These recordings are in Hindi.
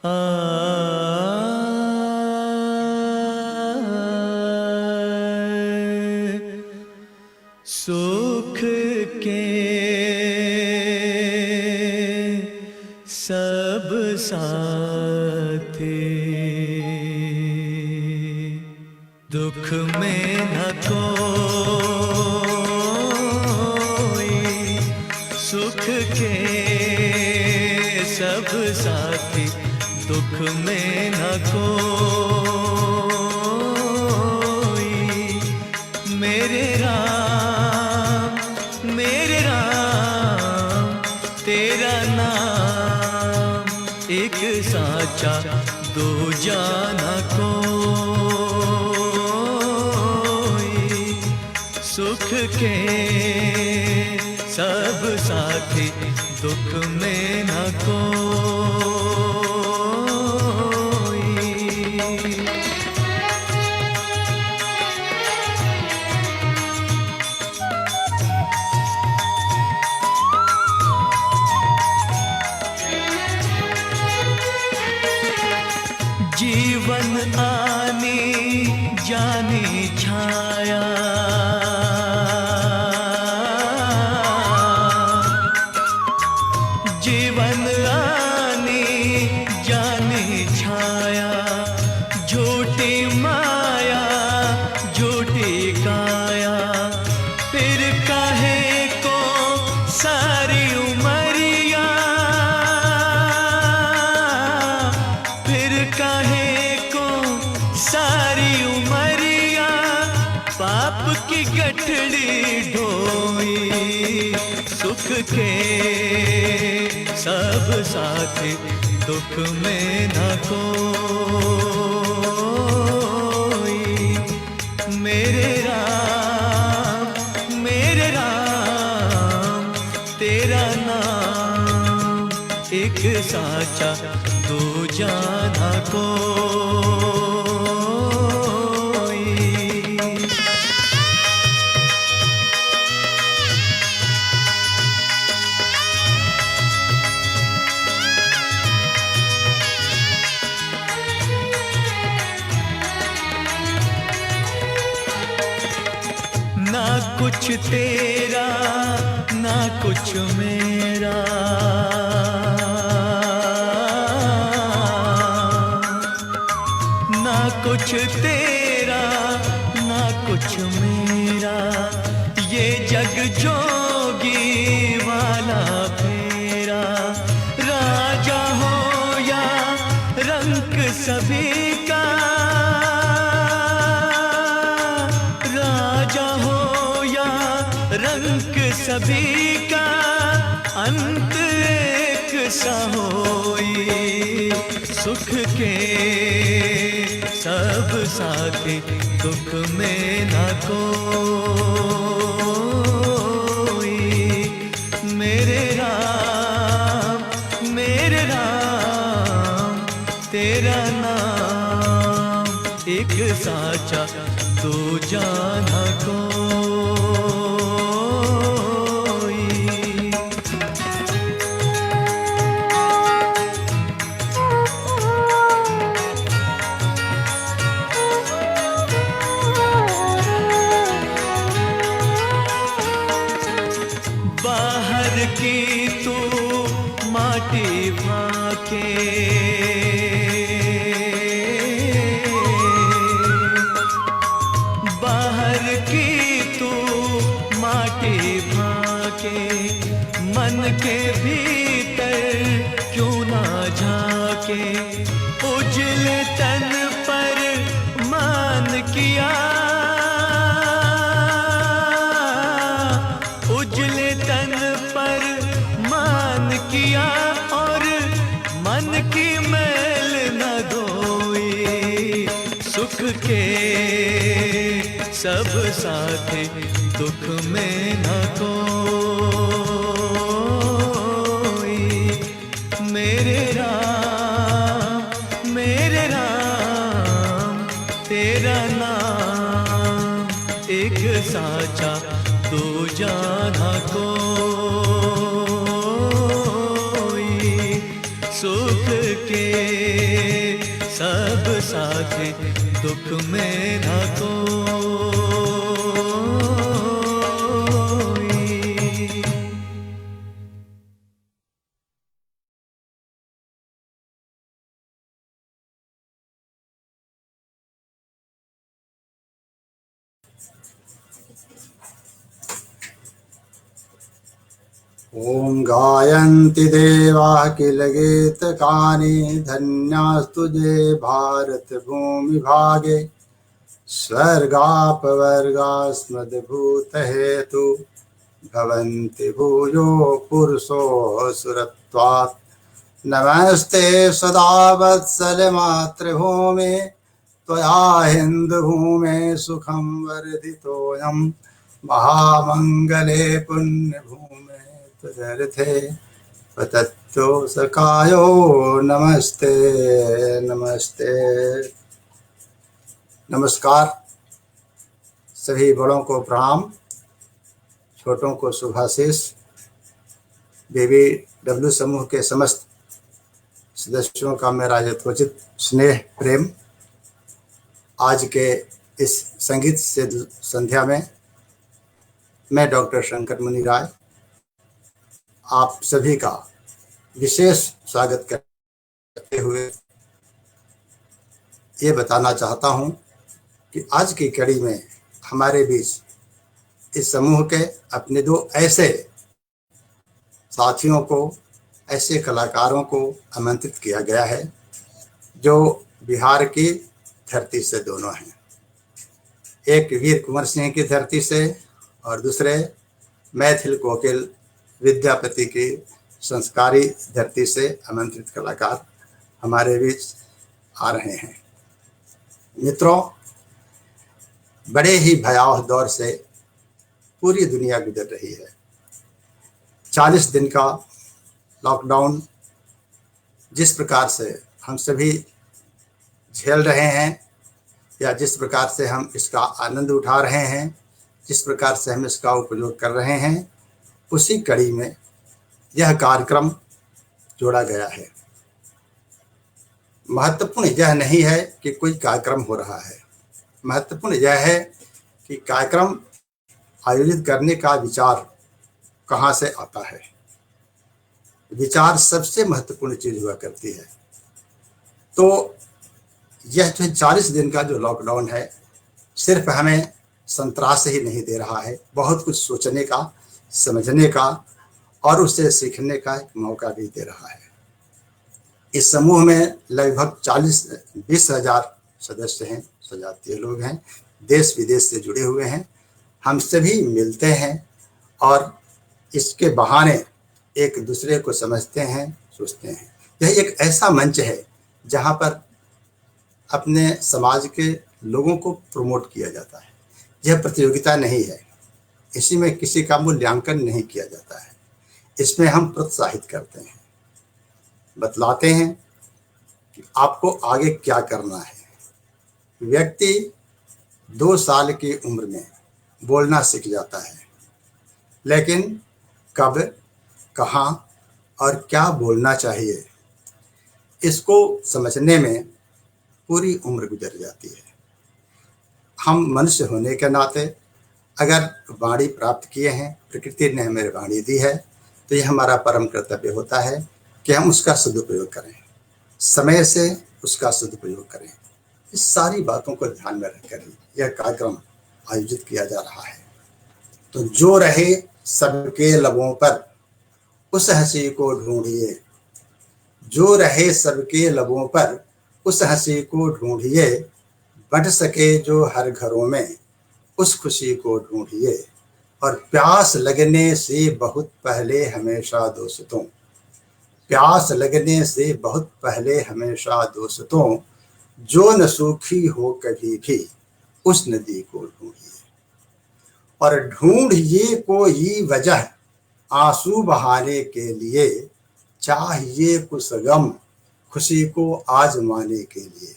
आ सुख के सब साथी, दुख में न कोई। सुख के सब साथी, दुख में न कोई। मेरे राम तेरा नाम एक साचा, दो जाना कोई। सुख के सब साथी, दुख में न कोई। जीवन आनी जानी छाया, जीवन आनी जानी छाया। झूठी माया झूठी काया, फिर काहे को सारी उमरिया। फिर काहे को सारी उमरिया, पाप की गठड़ी ढोई। सुख के सब साथी, दुख में न कोई। मेरे राम तेरा नाम एक साचा, दो जाना कोई। ना कुछ तेरा ना कुछ मेरा, ना कुछ तेरा ना कुछ मेरा। ये जग जोगी वाला फेरा, राजा हो या रंक सभी का। राजा हो या रंक सभी का, अंत एक सा होई। सुख के सब साथी, दुख में न कोई। मेरे राम तेरा नाम एक साचा, दो जाना कोई। बाहर की तू माटी भाके, बाहर की तू माटी भाके। मन के भीतर क्यों ना झाके, उजले तन पर मान किया। उजले तन पर मान किया, और मन की मैल न धोई। सुख के सब साथी, दुख में न कोई। मेरे राम तेरा नाम एक साचा, दो जाना कोई। सुख सुख के सब साथी, दुख में ना कोई। ॐ गायन्ति देवाः किल गीतकानि, धन्यास्तु ये भारत भूमिभागे। स्वर्गापवर्गास्मद्भूतहेतु, भवन्ति भूयो पुरुषो सुरत्वात्। नमस्ते सदा वत्सल मातृभूमे, त्वया हिन्दुभूमे सुखं वर्धितोऽयं। महामंगले पुण्यभूमे त्वदर्थे पतत्तो सखायो। नमस्ते नमस्ते। नमस्कार। सभी बड़ों को प्रणाम, छोटों को शुभाशीष। BBW समूह के समस्त सदस्यों का मेरा यथोचित स्नेह प्रेम। आज के इस संगीत से संध्या में मैं डॉक्टर शंकर मुनि राय आप सभी का विशेष स्वागत करते हुए ये बताना चाहता हूं कि आज की कड़ी में हमारे बीच इस समूह के अपने दो ऐसे साथियों को, ऐसे कलाकारों को आमंत्रित किया गया है जो बिहार की धरती से दोनों हैं। एक वीर कुंवर सिंह की धरती से और दूसरे मैथिल कोकिल विद्यापति की संस्कारी धरती से आमंत्रित कलाकार हमारे बीच आ रहे हैं। मित्रों, बड़े ही भयावह दौर से पूरी दुनिया गुजर रही है। 40 दिन का लॉकडाउन जिस प्रकार से हम सभी झेल रहे हैं, या जिस प्रकार से हम इसका आनंद उठा रहे हैं, जिस प्रकार से हम इसका उपयोग कर रहे हैं, उसी कड़ी में यह कार्यक्रम जोड़ा गया है। महत्वपूर्ण यह नहीं है कि कोई कार्यक्रम हो रहा है, महत्वपूर्ण यह है कि कार्यक्रम आयोजित करने का विचार कहाँ से आता है। विचार सबसे महत्वपूर्ण चीज हुआ करती है। तो यह जो 40 दिन का जो लॉकडाउन है, सिर्फ हमें संतरास ही नहीं दे रहा है, बहुत कुछ सोचने का, समझने का और उससे सीखने का एक मौका भी दे रहा है। इस समूह में लगभग 20 हजार सदस्य हैं, सजातीय लोग हैं, देश विदेश से जुड़े हुए हैं। हम सभी मिलते हैं और इसके बहाने एक दूसरे को समझते हैं, सोचते हैं। यह एक ऐसा मंच है जहाँ पर अपने समाज के लोगों को प्रमोट किया जाता है। यह प्रतियोगिता नहीं है, इसी में किसी का मूल्यांकन नहीं किया जाता है। इसमें हम प्रोत्साहित करते हैं, बतलाते हैं कि आपको आगे क्या करना है। व्यक्ति 2 साल की उम्र में बोलना सीख जाता है, लेकिन कब, कहाँ और क्या बोलना चाहिए, इसको समझने में पूरी उम्र गुजर जाती है। हम मनुष्य होने के नाते अगर वाणी प्राप्त किए हैं, प्रकृति ने हमें वाणी दी है, तो यह हमारा परम कर्तव्य होता है कि हम उसका सदुपयोग करें, समय से उसका सदुपयोग करें। इस सारी बातों को ध्यान में रखकर ही यह कार्यक्रम आयोजित किया जा रहा है। तो जो रहे सबके लबों पर उस हंसी को ढूंढिए, जो रहे सबके लबों पर उस हंसी को ढूंढिए, बढ़ सके जो हर घरों में उस खुशी को ढूंढिए। और प्यास लगने से बहुत पहले हमेशा दोस्तों, प्यास लगने से बहुत पहले हमेशा दोस्तों, जो न सूखी हो कभी भी उस नदी को ढूंढिए। और ढूंढिए कोई वजह आंसू बहाने के लिए, चाहिए कुछ गम खुशी को आजमाने के लिए।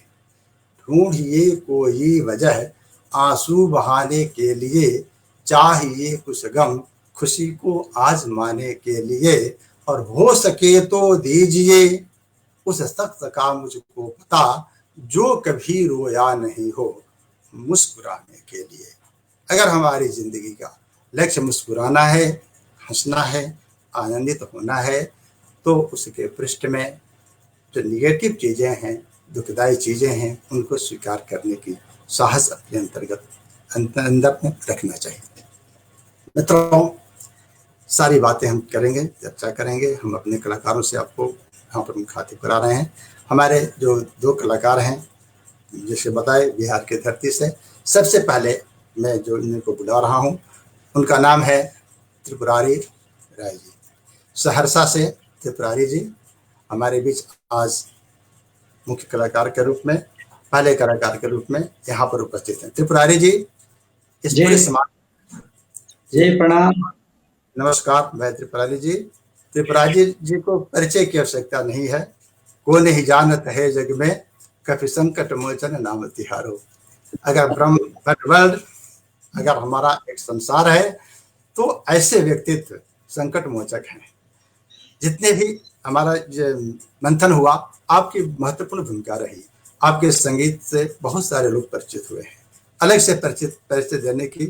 ढूंढिए कोई वजह आंसू बहाने के लिए, चाहिए कुछ गम खुशी को आजमाने के लिए। और हो सके तो दीजिए उस सख्त का मुझको पता, जो कभी रोया नहीं हो मुस्कुराने के लिए। अगर हमारी जिंदगी का लक्ष्य मुस्कुराना है, हंसना है, आनंदित होना है, तो उसके पृष्ठ में जो निगेटिव चीजें हैं, दुखदायी चीजें हैं, उनको स्वीकार करने की साहस अपने अंदर में रखना चाहिए। मित्रों, सारी बातें हम करेंगे, चर्चा करेंगे। हम अपने कलाकारों से आपको यहाँ पर मुखातिब करा रहे हैं। हमारे जो दो कलाकार हैं, जैसे बताए बिहार की धरती से, सबसे पहले मैं जो इनको बुला रहा हूँ उनका नाम है त्रिपुरारी राय जी। सहरसा से त्रिपुरारी जी हमारे बीच आज मुख्य कलाकार के रूप में, पहले कलाकार के रूप में यहाँ पर उपस्थित हैं। त्रिपुरारी जी, इस पूरे समाज जी प्रणाम। नमस्कार। मैं त्रिपुरारी जी। त्रिपुरारी जी को परिचय की आवश्यकता नहीं है। को नहीं जानत है जग में, कभी संकट मोचन नाम तिहारो। अगर ब्रह्म वर्ल्ड, अगर हमारा एक संसार है, तो ऐसे व्यक्तित्व संकट मोचक हैं। जितने भी हमारा मंथन हुआ, आपकी महत्वपूर्ण भूमिका रही। आपके संगीत से बहुत सारे लोग परिचित हुए हैं। अलग से परिचय देने की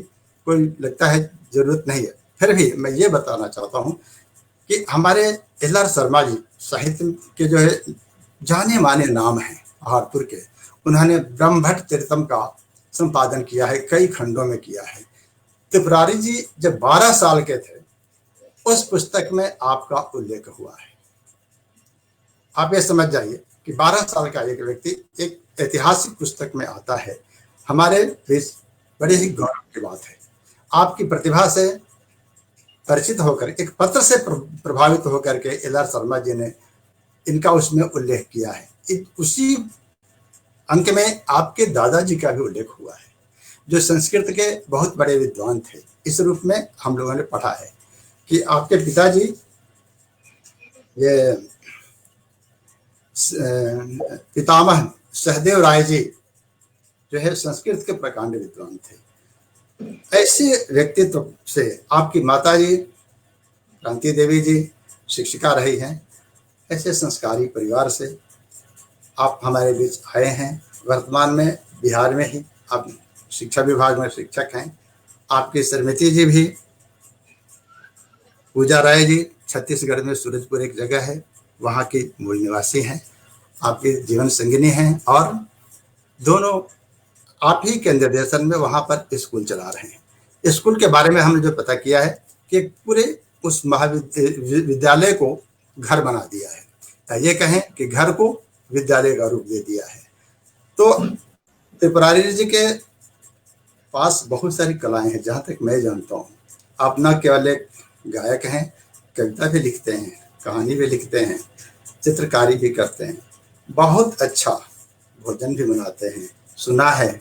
कोई लगता है जरूरत नहीं है। फिर भी मैं ये बताना चाहता हूँ कि हमारे एल.आर. शर्मा जी साहित्य के जो है जाने माने नाम हैं पहाड़पुर के। उन्होंने ब्रह्मभट्ट चरितम का संपादन किया है, कई खंडों में किया है। त्रिपुरारी जी जब 12 साल के थे, उस पुस्तक में आपका उल्लेख हुआ है। आप ये समझ जाइए कि 12 साल का एक व्यक्ति एक ऐतिहासिक पुस्तक में आता है, हमारे बीच बड़ी ही गौरव की बात है। आपकी प्रतिभा से परिचित होकर, एक पत्र से प्रभावित होकर के एल.आर. शर्मा जी ने इनका उसमें उल्लेख किया है। उसी अंक में आपके दादाजी का भी उल्लेख हुआ है, जो संस्कृत के बहुत बड़े विद्वान थे। इस रूप में हम लोगों ने पढ़ा है कि आपके पिताजी ये पितामह सहदेव राय जी जो है संस्कृत के प्रकांड विद्वान थे। ऐसे व्यक्तित्व से आपकी माताजी क्रांति देवी जी शिक्षिका रही हैं। ऐसे संस्कारी परिवार से आप हमारे बीच आए हैं। वर्तमान में बिहार में ही आप शिक्षा विभाग में शिक्षक हैं। आपकी श्रीमती जी भी पूजा राय जी छत्तीसगढ़ में सूरजपुर एक जगह है, वहाँ की मूल निवासी हैं। आपकी जीवन संगिनी हैं और दोनों आप ही के निर्देशन में वहाँ पर स्कूल चला रहे हैं। स्कूल के बारे में हमने जो पता किया है कि पूरे उस महाविद्यालय को घर बना दिया है, या ये कहें कि घर को विद्यालय का रूप दे दिया है। तो त्रिपुरारी जी के पास बहुत सारी कलाएं हैं, जहाँ तक मैं जानता हूँ। आप न केवल एक गायक हैं, कविता भी लिखते हैं, कहानी भी लिखते हैं, चित्रकारी भी करते हैं, बहुत अच्छा भोजन भी बनाते हैं। सुना है,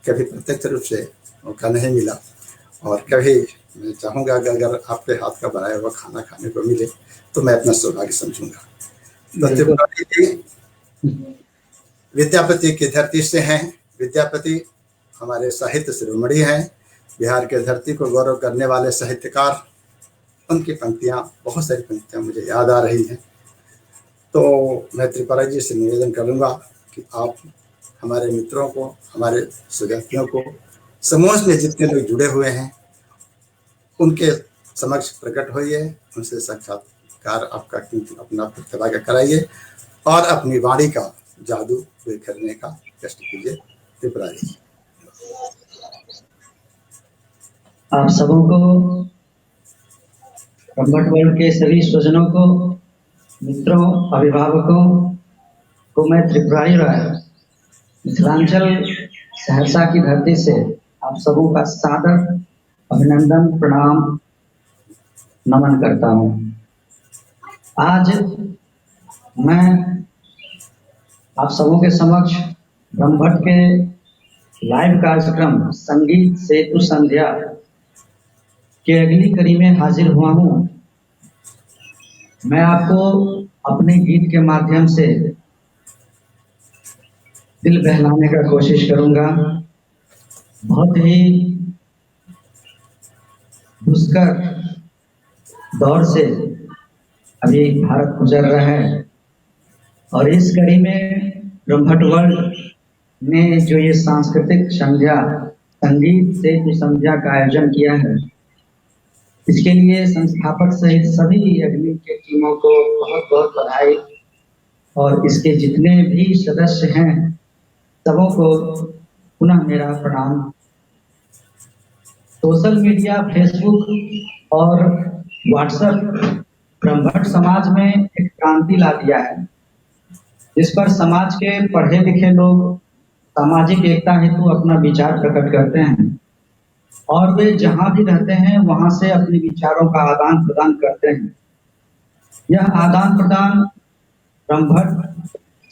कभी प्रत्यक्ष रूप से मौका नहीं मिला, और कभी मैं चाहूँगा कि अगर आपके हाथ का बनाया हुआ खाना खाने को मिले तो मैं अपना सौभाग्य समझूंगा। तो त्रिपुरारी जी विद्यापति की धरती से हैं। विद्यापति हमारे साहित्य शिरोमणि हैं, बिहार के धरती को गौरव करने वाले साहित्यकार। उनकी पंक्तियाँ, बहुत सारी पंक्तियाँ मुझे याद आ रही हैं। तो मैं त्रिपुरारी जी से निवेदन करूँगा कि आप हमारे मित्रों को, हमारे सुजातियों को, समूह में जितने लोग जुड़े हुए हैं, उनके समक्ष प्रकट होइए, उनसे साक्षात्कार आपका अपना प्रतिभा का कराइए और अपनी वाणी का जादू करने का कष्ट कीजिए। त्रिपुरारी जी, आप सबों को, ब्रह्मभट्ट वर्ल्ड के सभी स्वजनों को, मित्रों, अभिभावकों को मैं त्रिपुरारी राय मिथिलांचल सहरसा की धरती से आप सबों का सादर अभिनंदन, प्रणाम, नमन करता हूँ। आज मैं आप सबों के समक्ष ब्रह्मभट्ट के लाइव कार्यक्रम संगीत सेतु संध्या के अगली कड़ी में हाजिर हुआ हूँ। मैं आपको अपने गीत के माध्यम से दिल बहलाने का कोशिश करूंगा। बहुत ही दुष्कर दौर से अभी भारत गुजर रहा है। और इस कड़ी में ब्रह्मट वर्ल्ड ने जो ये सांस्कृतिक संध्या, संगीत से जो संध्या का आयोजन किया है, इसके लिए संस्थापक सहित सभी एडमिन के टीमों को बहुत बहुत बधाई, और इसके जितने भी सदस्य हैं सबों को पुनः मेरा प्रणाम। सोशल मीडिया, फेसबुक और व्हाट्सएप ब्रह्मट समाज में एक क्रांति ला दिया है, जिस पर समाज के पढ़े लिखे लोग सामाजिक एकता हेतु अपना विचार प्रकट करते हैं, और वे जहां भी रहते हैं वहां से अपने विचारों का आदान प्रदान करते हैं। यह आदान प्रदान ब्रह्मट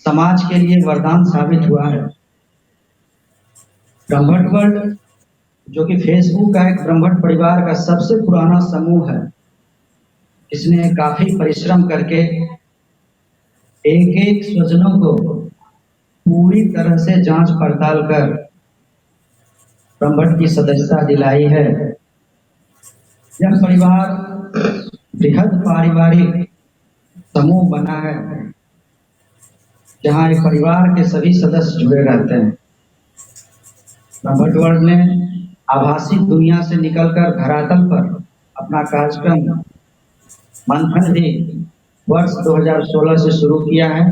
समाज के लिए वरदान साबित हुआ है। ब्रह्मट वर्ल्ड, जो कि फेसबुक का एक ब्रह्मट परिवार का सबसे पुराना समूह है, इसने काफी परिश्रम करके एक एक स्वजनों को पूरी तरह से जांच पड़ताल कर ब्रह्मट की सदस्यता दिलाई है। यह परिवार बृहद पारिवारिक समूह बना है, जहां एक परिवार के सभी सदस्य जुड़े रहते हैं। ब्रह्मट वर्ल्ड ने आभासी दुनिया से निकलकर धरातल पर अपना कार्यक्रम मंथन भी वर्ष 2016 से शुरू किया है,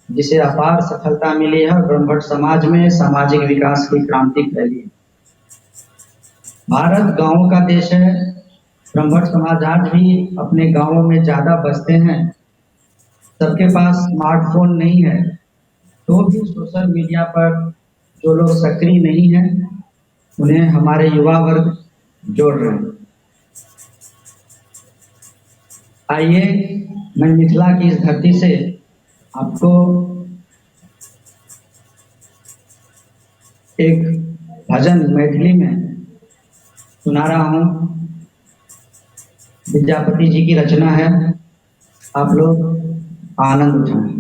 जिसे अपार सफलता मिली है। ब्रह्मट समाज में सामाजिक विकास की क्रांति फैली है। भारत गांवों का देश है। ब्रह्मट समाज आज भी अपने गांवों में ज्यादा बसते हैं। सबके पास स्मार्टफोन नहीं है, तो भी सोशल मीडिया पर जो लोग सक्रिय नहीं हैं, उन्हें हमारे युवा वर्ग जोड़ रहे हैं। आइए मैं मिथिला की इस धरती से आपको एक भजन मैथिली में सुना रहा हूँ। विद्यापति जी की रचना है, आप लोग आनंद उठाएं।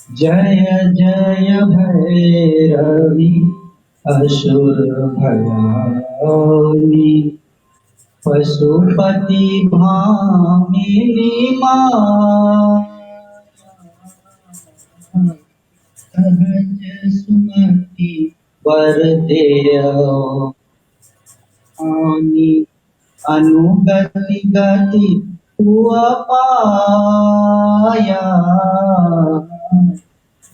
जय जय भैरवी असुर भयानी, पशुपति भामिनी माँ, सहज सुमति वर देओ, अनुगति गति हुआ पाया।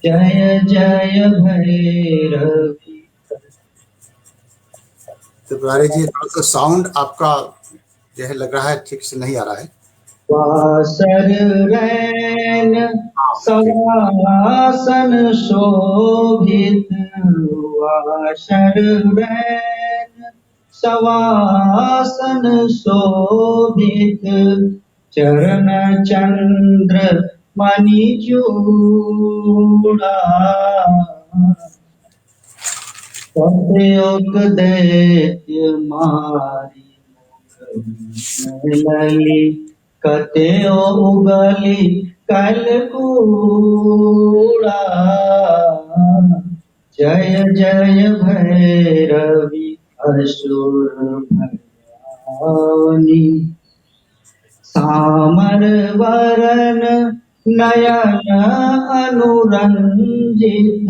जय जय भैरवी। त्रिपुरारी जी, थोड़ा साउंड आपका जो है लग रहा है ठीक से नहीं आ रहा है। वासर रैन सवासन शोभित, वासर रैन सवासन शोभित, चरण चंद्र मणि चूड़ा, सत्योग दैत्य मारी लली, कत्यो उगली कलकूड़ा। जय जय भैरवी असुर भयानी, सामर वरन नयन अनुरंजित,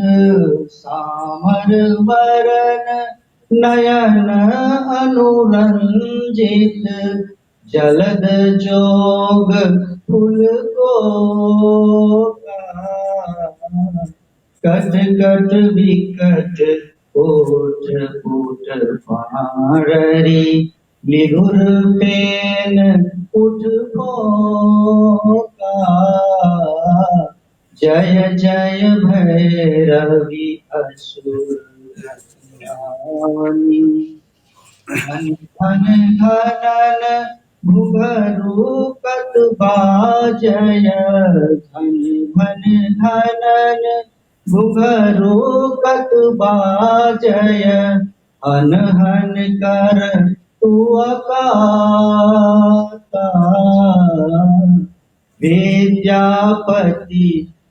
सामर वरन नयन अनुरंजित, जलद जोग फूल को कट कट विकट कोट कोट पाररी, लिहुर पेन उठ भोका। जय जय भैरवी असुर भयानी, धन धन धनन घुघरू कत बाजय, धन धन धनन घुघरू कत बाजय, हन हन कर तू अकाता। विद्यापति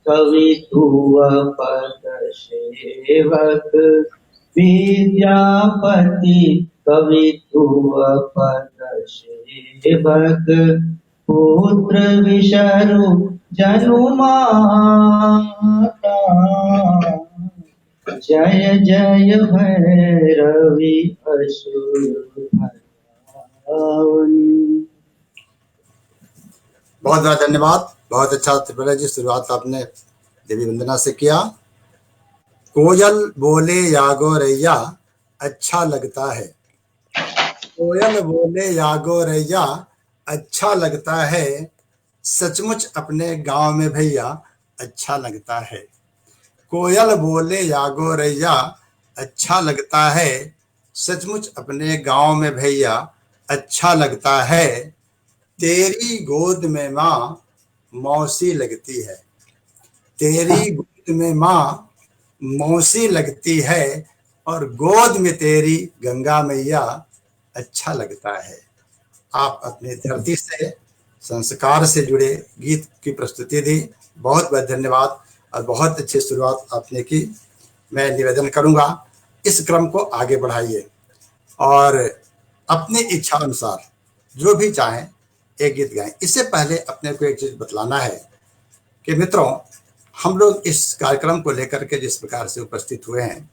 कवि तू पद सेवक, विद्यापति कवि पद सेवक पुत्र विशरु जनु माता जय जय भैरवी असुर भयाउनि। बहुत बहुत धन्यवाद। बहुत अच्छा त्रिपुरा जी, शुरुआत आपने देवी वंदना से किया। कोयल बोले यागो रैया अच्छा लगता है, कोयल बोले यागो रैया अच्छा लगता है, सचमुच अपने गांव में भैया अच्छा लगता है। कोयल बोले यागो रैया अच्छा लगता है, सचमुच अपने गांव में भैया अच्छा लगता है। तेरी गोद में माँ मौसी लगती है, तेरी गोद में माँ मौसी लगती है, और गोद में तेरी गंगा मैया अच्छा लगता है। आप अपनी धरती से, संस्कार से जुड़े गीत की प्रस्तुति दी, बहुत बहुत धन्यवाद और बहुत अच्छी शुरुआत आपने की। मैं निवेदन करूंगा इस क्रम को आगे बढ़ाइए और अपनी इच्छा अनुसार जो भी चाहें एक गीत गाएं। इससे पहले अपने को एक चीज बतलाना है कि मित्रों, हम लोग इस कार्यक्रम को लेकर के जिस प्रकार से उपस्थित हुए हैं,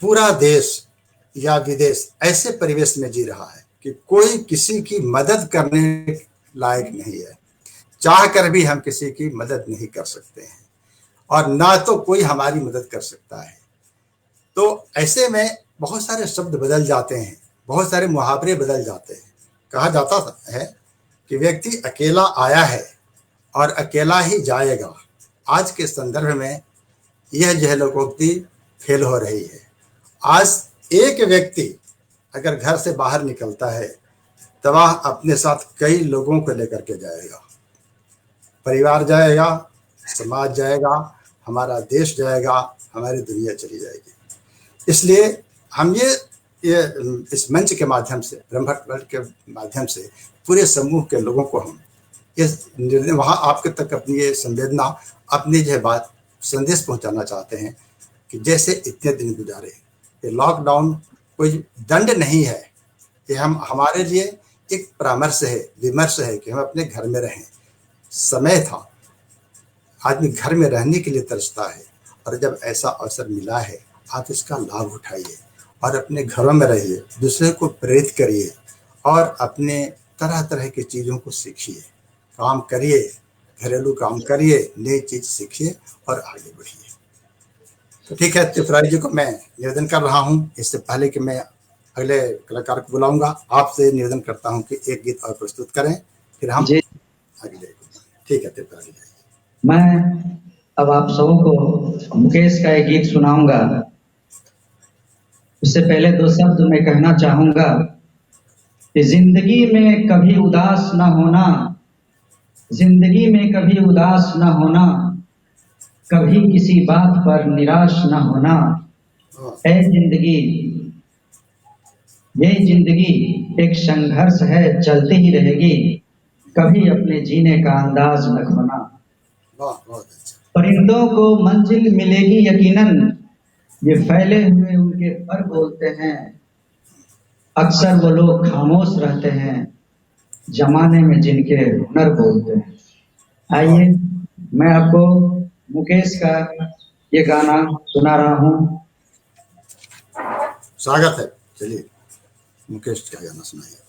पूरा देश या विदेश ऐसे परिवेश में जी रहा है कि कोई किसी की मदद करने लायक नहीं है। चाह कर भी हम किसी की मदद नहीं कर सकते हैं और ना तो कोई हमारी मदद कर सकता है। तो ऐसे में बहुत सारे शब्द बदल जाते हैं, बहुत सारे मुहावरे बदल जाते हैं। कहा जाता है कि व्यक्ति अकेला आया है और अकेला ही जाएगा। आज के संदर्भ में यह जहलोकोक्ति फेल हो रही है। आज एक व्यक्ति अगर घर से बाहर निकलता है तो वह अपने साथ कई लोगों को लेकर के जाएगा। परिवार जाएगा, समाज जाएगा, हमारा देश जाएगा, हमारी दुनिया चली जाएगी। इसलिए हम ये इस मंच के माध्यम से, ब्रह्मट वर्ल्ड के माध्यम से पूरे समूह के लोगों को हम इस वहाँ आपके तक अपनी ये संवेदना, अपनी जो बात संदेश पहुंचाना चाहते हैं कि जैसे इतने दिन गुजारे, ये लॉकडाउन कोई दंड नहीं है, ये हमारे लिए एक परामर्श है, विमर्श है कि हम अपने घर में रहें। समय था, आदमी घर में रहने के लिए तरसता है और जब ऐसा अवसर मिला है आप इसका लाभ उठाइए और अपने घरों में रहिए, दूसरे को प्रेरित करिए और अपने तरह तरह की चीज़ों को सीखिए, काम करिए, घरेलू काम करिए, नई चीज़ सीखिए और आगे बढ़िए। तो ठीक है, त्रिपुरारी जी को मैं निवेदन कर रहा हूँ। इससे पहले कि मैं अगले कलाकार को बुलाऊंगा, आपसे निवेदन करता हूँ कि एक गीत और प्रस्तुत करें, फिर हम आगे जाएंगे। ठीक है त्रिपुरारी जी। मैं अब आप सबों को मुकेश का एक गीत सुनाऊंगा। उससे पहले दो शब्द मैं कहना चाहूंगा कि जिंदगी में कभी उदास न होना, जिंदगी में कभी उदास न होना, कभी किसी बात पर निराश न होना। है जिंदगी, ये जिंदगी एक संघर्ष है, चलती ही रहेगी, कभी अपने जीने का अंदाज न खोना। परिंदों को मंजिल मिलेगी यकीनन, ये फैले हुए उनके पर बोलते हैं, अक्सर वो लोग खामोश रहते हैं, जमाने में जिनके हुनर बोलते हैं। आइए मैं आपको मुकेश का ये गाना सुना रहा हूँ। स्वागत है, चलिए मुकेश का गाना सुनाइए।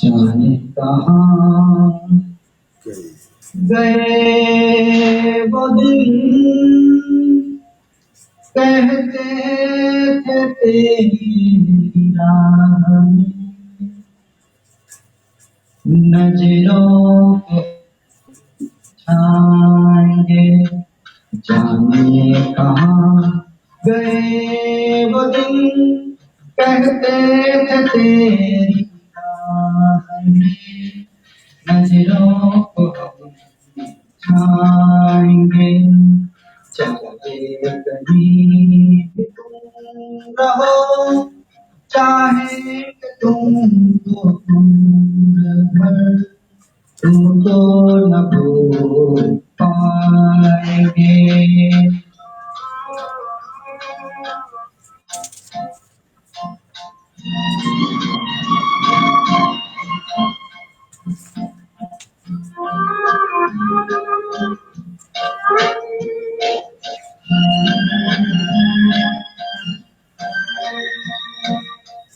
जाने कहाँ गए वो दिन, कहते थे तेरी राह में नजरों के छाएंगे, जाने कहाँ गए वो दिन, कहते थे तेरी राह में नजरों को छाएंगे, चाहे कहीं भी तुम रहो, चाहे कि तुमको दूर भर, तुमको न भूल पाएंगे।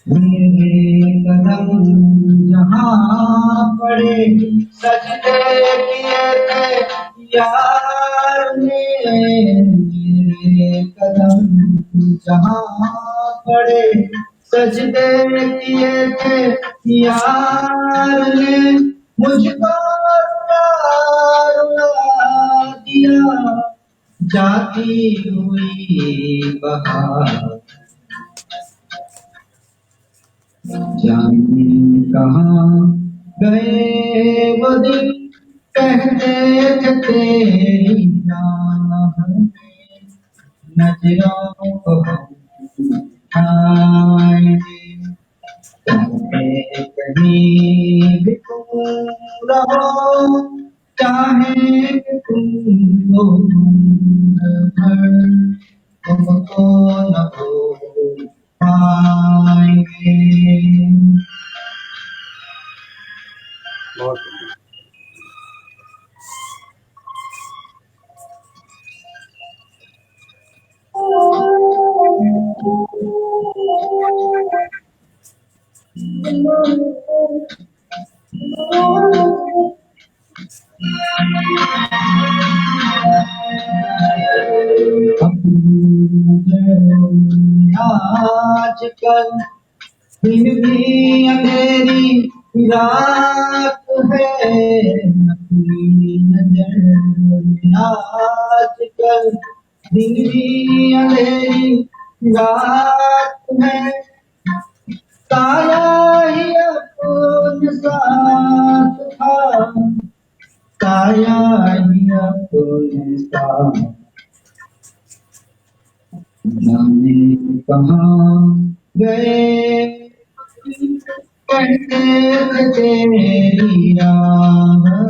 मेरे कदम जहाँ पड़े सजदे किए थे यार ने, मेरे कदम जहाँ पड़े सजदे किए थे यार ने, मुझको रुला दिया जाती हुई बहार, जाने कहाँ गए वो दिन, कहते थे तेरी राह में नजरों को छाएंगे, चाहे कहीं भी तुम रहो, चाहे तुमको दूर भर, तुमको न भूल पाएंगे। बहुत आजकल दिन भी अंधेरी रात है, अपनी नजर आजकल दिन भी अंधेरी रात है, काया ही अपने साथ था, काया ही अपने साथ, जाने कहाँ गए कहते थे तेरी राह में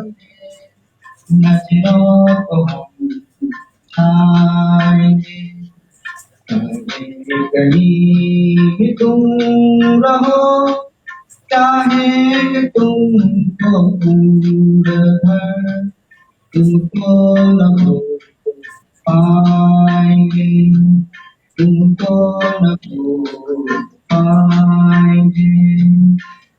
नजरों को छाएंगे, कहीं भी तुम रहो, चाहे कि तुमको दूर भर, तुमको न भूल पाएंगे, तुमको न भूल पाएंगे,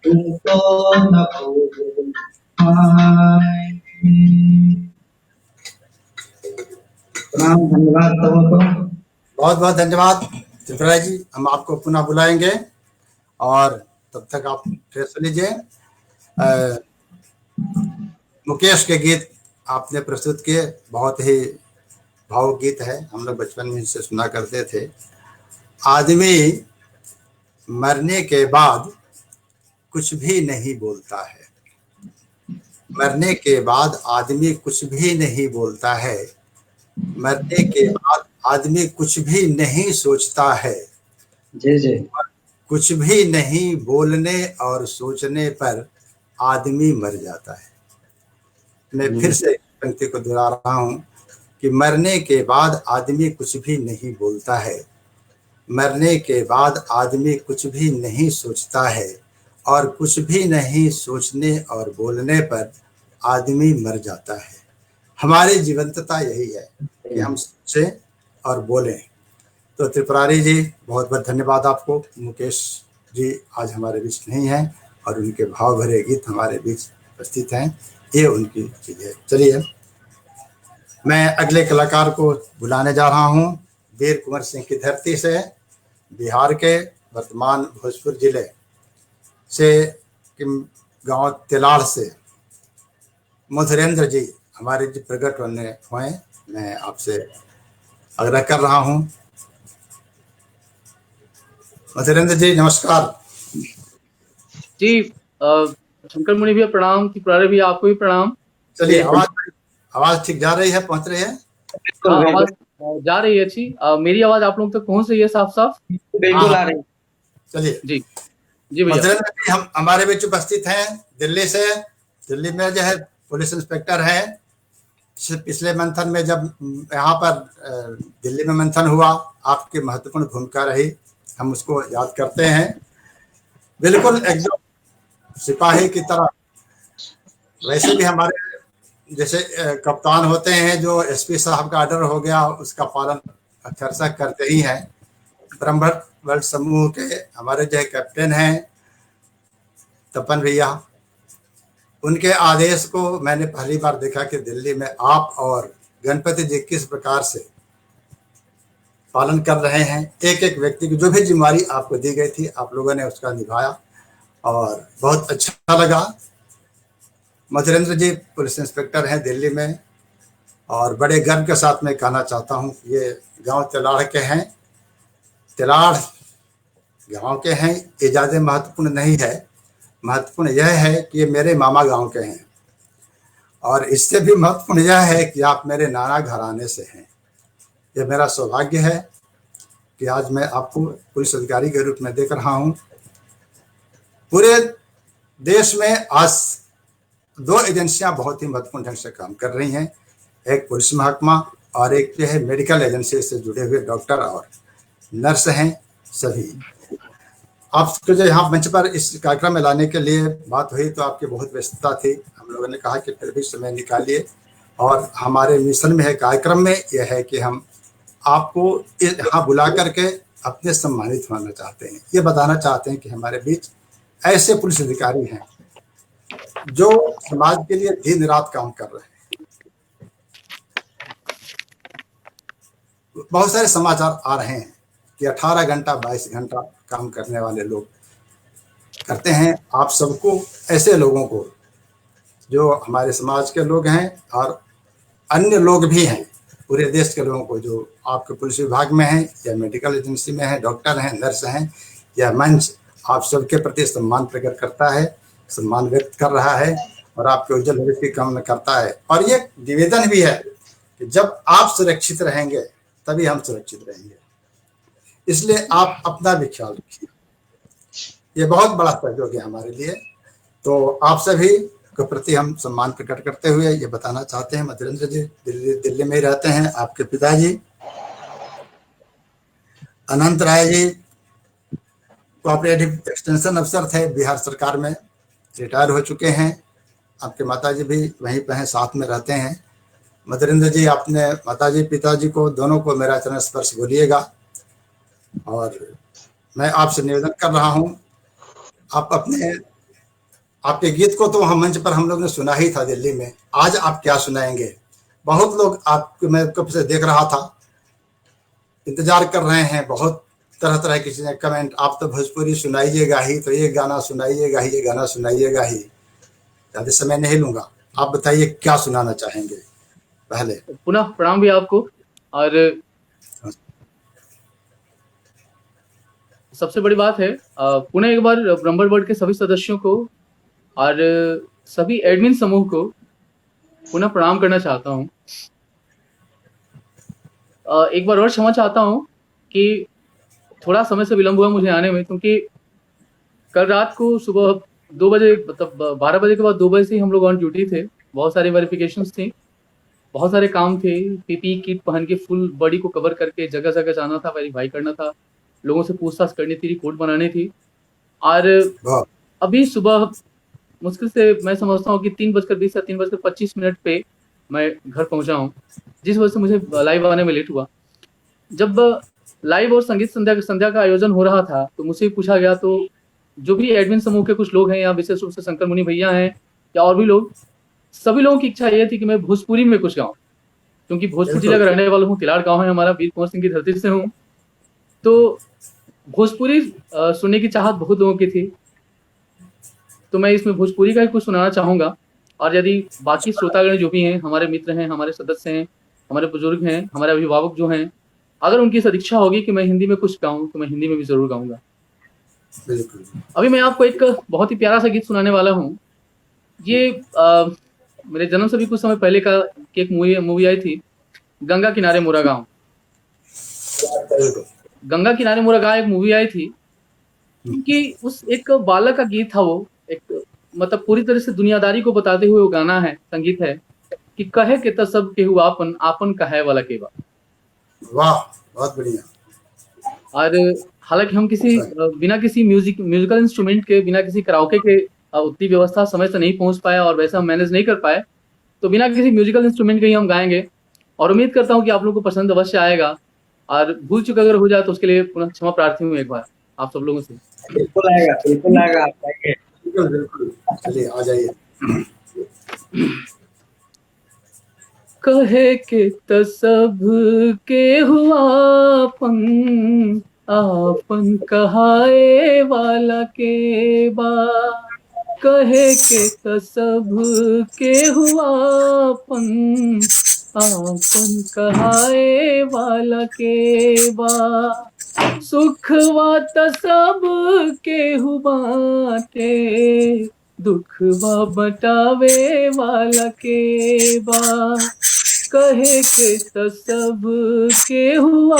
तुमको न भूल पाएंगे। प्रणाम, धन्यवाद सबको। बहुत बहुत धन्यवाद त्रिपुरा जी, हम आपको पुनः बुलाएंगे और तब तक आप फ्रेश लीजिए। मुकेश के गीत आपने प्रस्तुत किए, बहुत ही भावुक गीत है, हम लोग बचपन में इनसे सुना करते थे। आदमी मरने के बाद कुछ भी नहीं बोलता है, मरने के बाद आदमी कुछ भी नहीं बोलता है, मरने के बाद आदमी कुछ भी नहीं सोचता है, जी जी, कुछ भी नहीं बोलने और सोचने पर आदमी मर जाता है। मैं फिर से पंक्ति को दोहरा रहा हूँ कि मरने के बाद आदमी कुछ भी नहीं बोलता है, मरने के बाद आदमी कुछ भी नहीं सोचता है, और कुछ भी नहीं सोचने और बोलने पर आदमी मर जाता है। हमारी जीवंतता यही है कि हम सोचें और बोलें। तो त्रिपुरारी जी, बहुत बहुत धन्यवाद आपको। मुकेश जी आज हमारे बीच नहीं हैं और उनके भाव भरे गीत हमारे बीच उपस्थित हैं। ये उनकी चीज़ें। चलिए मैं अगले कलाकार को बुलाने जा रहा हूँ। वीर कुंवर सिंह की धरती से, बिहार के वर्तमान भोजपुर जिले से गांव तिलाड़ से मधुरेंद्र जी हमारे जी प्रकट होने हुए। मैं आपसे आग्रह कर रहा हूँ। मधुरेंद्र जी नमस्कार। जी शंकर मुनि भैया प्रणाम, त्रिपुरारी भैया आपको भी प्रणाम। चलिए आवाज ठीक जा रही है, पहुंच रही है? हाँ, आवाज जा रही है अच्छी। मेरी आवाज आप लोग तक पहुंच रही है साफ साफ? बिल्कुल आ रही है। चलिए जी जी भैया। मधुरेंद्र जी हम हमारे बीच उपस्थित हैं दिल्ली से। दिल्ली में जो है पुलिस इंस्पेक्टर है। पिछले मंथन में जब यहाँ पर दिल्ली में मंथन हुआ, आपकी महत्वपूर्ण भूमिका रही, हम उसको याद करते हैं। बिल्कुल एकदम सिपाही की तरह। वैसे भी हमारे जैसे कप्तान होते हैं जो एसपी साहब का ऑर्डर हो गया उसका पालन अक्षरशः करते ही हैं। ब्रह्मभट्ट वर्ल्ड समूह के हमारे जो कैप्टन हैं तपन भैया, उनके आदेश को मैंने पहली बार देखा कि दिल्ली में आप और गणपति जी किस प्रकार से पालन कर रहे हैं। एक एक व्यक्ति की जो भी जिम्मेदारी आपको दी गई थी आप लोगों ने उसका निभाया और बहुत अच्छा लगा। मधुरेंद्र जी पुलिस इंस्पेक्टर हैं दिल्ली में और बड़े गर्व के साथ मैं कहना चाहता हूं ये गांव तिलाड़ के हैं। तिलाड़ गांव के हैं, ये ज़्यादा महत्वपूर्ण नहीं है। महत्वपूर्ण यह है कि ये मेरे मामा गांव के हैं और इससे भी महत्वपूर्ण यह है कि आप मेरे नाना घराने से हैं। यह मेरा सौभाग्य है कि आज मैं आपको पुलिस अधिकारी के रूप में देख रहा हूं। पूरे देश में आज दो एजेंसियां बहुत ही महत्वपूर्ण ढंग से काम कर रही हैं। एक पुलिस महकमा और एक जो है मेडिकल एजेंसी से जुड़े हुए डॉक्टर और नर्स हैं। सभी आपको जो यहाँ मंच पर इस कार्यक्रम में लाने के लिए बात हुई तो आपकी बहुत व्यस्तता थी। हम लोगों ने कहा कि फिर भी समय निकालिए और हमारे मिशन में है, कार्यक्रम में यह है कि हम आपको यहाँ बुला करके अपने सम्मानित होना चाहते हैं। ये बताना चाहते हैं कि हमारे बीच ऐसे पुलिस अधिकारी हैं जो समाज के लिए दिन रात काम कर रहे हैं। बहुत सारे समाचार आ रहे हैं कि 18 घंटा 22 घंटा काम करने वाले लोग करते हैं। आप सबको, ऐसे लोगों को जो हमारे समाज के लोग हैं और अन्य लोग भी हैं, पूरे देश के लोगों को जो आपके पुलिस विभाग में हैं या मेडिकल एजेंसी में हैं, डॉक्टर हैं, नर्स हैं, यह मंच आप सबके प्रति सम्मान प्रकट करता है, सम्मान व्यक्त कर रहा है और आपके उज्जवल भविष्य की कामना करता है। और ये निवेदन भी है कि जब आप सुरक्षित रहेंगे तभी हम सुरक्षित रहेंगे, इसलिए आप अपना भी ख्याल रखिए। ये बहुत बड़ा सहयोग है हमारे लिए। तो आप सभी के प्रति हम सम्मान प्रकट करते हुए ये बताना चाहते हैं, मधुरेंद्र जी दिल्ली में ही रहते हैं। आपके पिताजी अनंत राय जी कोऑपरेटिव एक्सटेंशन अफसर थे बिहार सरकार में, रिटायर हो चुके हैं। आपके माताजी भी वहीं पे हैं, साथ में रहते हैं। मधुरेंद्र जी अपने माताजी पिताजी को दोनों को मेरा चरण स्पर्श बोलिएगा। और मैं आपसे निवेदन कर रहा हूं, आप अपने आपके गीत को तो हम मंच पर हम लोग ने सुना ही था दिल्ली में, आज आप क्या सुनाएंगे? बहुत लोग आपको, मैं कब से देख रहा था, इंतजार कर रहे हैं, बहुत तरह तरह की चीजें कमेंट, आप तो भोजपुरी सुनाइएगा ही, तो ये गाना सुनाइएगा ही, ये गाना सुनाइएगा ही। ज़्यादा समय नहीं लूंगा, आप बताइए क्या सुनाना चाहेंगे? पहले पुनः प्रणाम भी आपको। और सबसे बड़ी बात है पुनः एक बार ब्रह्मभट्ट वर्ल्ड के सभी सदस्यों को और सभी एडमिन समूह को पुनः प्रणाम करना चाहता हूँ। एक बार और क्षमा चाहता हूँ कि थोड़ा समय से विलंब हुआ मुझे आने में, क्योंकि कल रात को सुबह 2 बजे, मतलब 12 बजे के बाद 2 बजे से हम लोग ऑन ड्यूटी थे। बहुत सारी वेरिफिकेशंस थी, बहुत सारे काम थे। पीपी किट पहन के फुल बॉडी को कवर करके जगह जगह जाना था, वेरीफाई करना था, लोगों से पूछताछ करनी थी, रिपोर्ट बनानी थी। और अभी सुबह मुश्किल से मैं समझता हूँ कि 3:20 या 3:25 पे मैं घर पहुंचा हूँ, जिस वजह से मुझे लाइव आने में लेट हुआ। जब लाइव और संगीत संध्या का आयोजन हो रहा था तो मुझसे पूछा गया, तो जो भी एडमिन समूह के कुछ लोग हैं या विशेष रूप से शंकर मुनि भैया हैं या और भी लोग, सभी लोगों की इच्छा ये थी कि मैं भोजपुरी में कुछ गाऊं, क्योंकि भोजपुर जिला का रहने वाला हूँ, तिलाड़ गांव है हमारा, वीर कुंवर सिंह की धरती से हूँ, तो भोजपुरी सुनने की चाहत बहुत लोगों की थी। तो मैं इसमें भोजपुरी का ही कुछ सुनाना चाहूंगा, और यदि बाकी श्रोतागण जो भी हैं, हमारे मित्र हैं, हमारे सदस्य हैं, हमारे बुजुर्ग हैं, हमारे अभिभावक जो हैं, अगर उनकी सदिच्छा होगी कि मैं हिंदी में कुछ गाऊं तो मैं हिंदी में भी जरूर गाऊंगा। बिल्कुल। अभी मैं आपको एक बहुत ही प्यारा सा गीत सुनाने वाला हूँ। ये मेरे जन्म से भी कुछ समय पहले का एक मूवी आई थी, गंगा किनारे मोरा गाँव। गंगा किनारे मोरा गाँव एक मूवी आई थी, क्योंकि उस एक बालक का गीत था वो, एक मतलब पूरी तरह से दुनियादारी को बताते हुए वो गाना है, संगीत है कि कहे के त सब केहू आपन आपन कहे वाला के बा। वाह, बहुत बढ़िया। और हालांकि हम किसी बिना किसी म्यूजिकल इंस्ट्रूमेंट के, बिना किसी कराओके के उतनी व्यवस्था समय से नहीं पहुंच पाया और वैसा हम मैनेज नहीं कर पाए, तो बिना किसी म्यूजिकल इंस्ट्रूमेंट के ही हम गाएंगे, और उम्मीद करता हूं कि आप लोगों को पसंद अवश्य आएगा। और भूल चुका अगर हो जाए तो उसके लिए पुनः क्षमा प्रार्थी हूँ एक बार आप सब लोगों से। बिल्कुल आएगा, बिल्कुल आएगा, आप गाइए। बिल्कुल बिल्कुल, चलिए आ जाइए। कहे के त सब के हुआ आपन कहाए वाला के बा। कहे के त सब के हुआ आपन कहाए वाला के बा। सुखवा त सब केहू बाटे, दुखवा बटावे वाला के बा। कहे के त सब केहू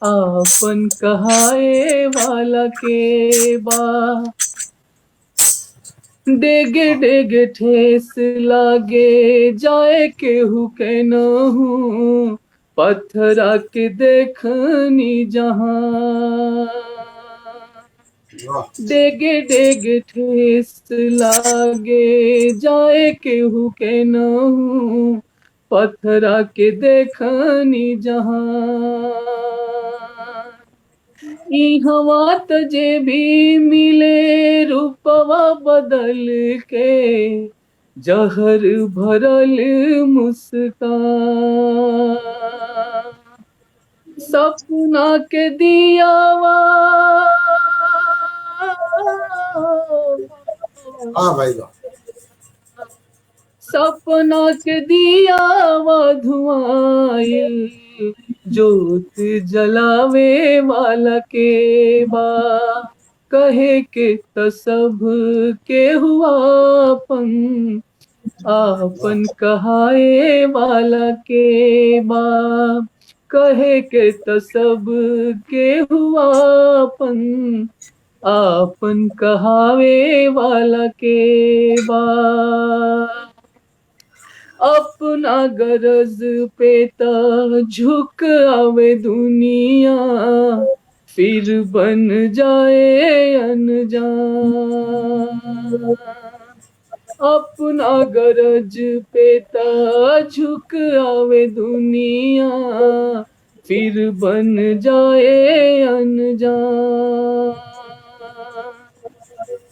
आपन कहाए वाला के बा। डेगे डेगे ठेस लागे जाए केहू के नहू, पत्थरा के देखनी जहां। डेगे डेगे ठेस लागे जाए केहू के नहू, पत्थरा के देखनी जहां। इहवा त जे भी मिले रूपवा बदल के, जहर भरल मुस्कान। सपना के दियावा हाँ भाई वाह। सपना के दियावा धुआइल, जोत जलावे वाला के बा। कहे के त सब के हुआ आपन कहाए वाला के बा। कहे के त सब के हुआ आपन कहावे वाला के बा। अपना गरज पे त झुक आवे दुनिया, फिर बन जाए अनजान। अपना गरज पे त झुक आवे दुनिया, फिर बन जाए अनजान।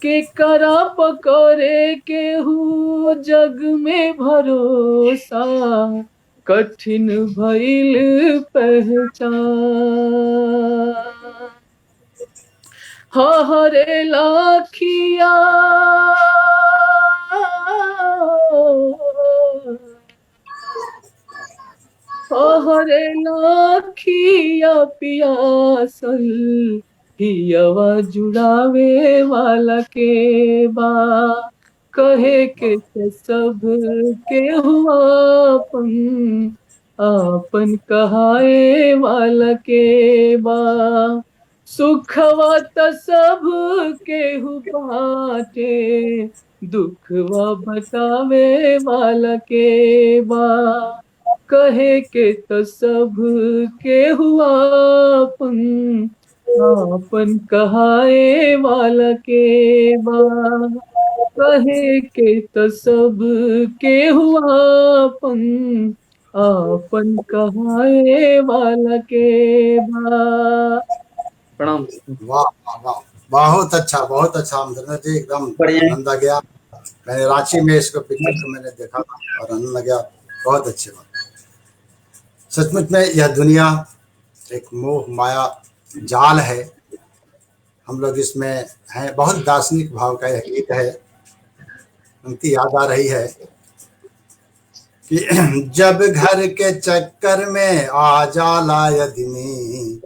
के करा पकड़े केहू जग में भरोसा, कठिन भइल पहचान। हरे लाखिया हरे लाखिया पियासल, हियवा जुड़ावे वाला के बा। कहे के सब के हुआ आपन कहाए वाला के बा। सुखवा त सब केहू बाटे, दुखवा बतावे वाला के बा। कहे के त सब केहू आपन कहाए वाला के बा। कहे के त सब केहू आपन कहाए वाला के बा। प्रणाम। वाह वाह वाह। बहुत अच्छा अमरिंदर जी, एकदम बढ़िया। आनंद आ गया। मैंने रांची में इसको पिक्चर को मैंने देखा था और आनंद आ गया। बहुत अच्छी बात। सचमुच में यह दुनिया एक मोह माया जाल है। हम लोग इसमें हैं। बहुत दार्शनिक भाव का यह गीत है। उनकी याद आ रही है कि जब घर के चक्कर में आ जाला आदमी,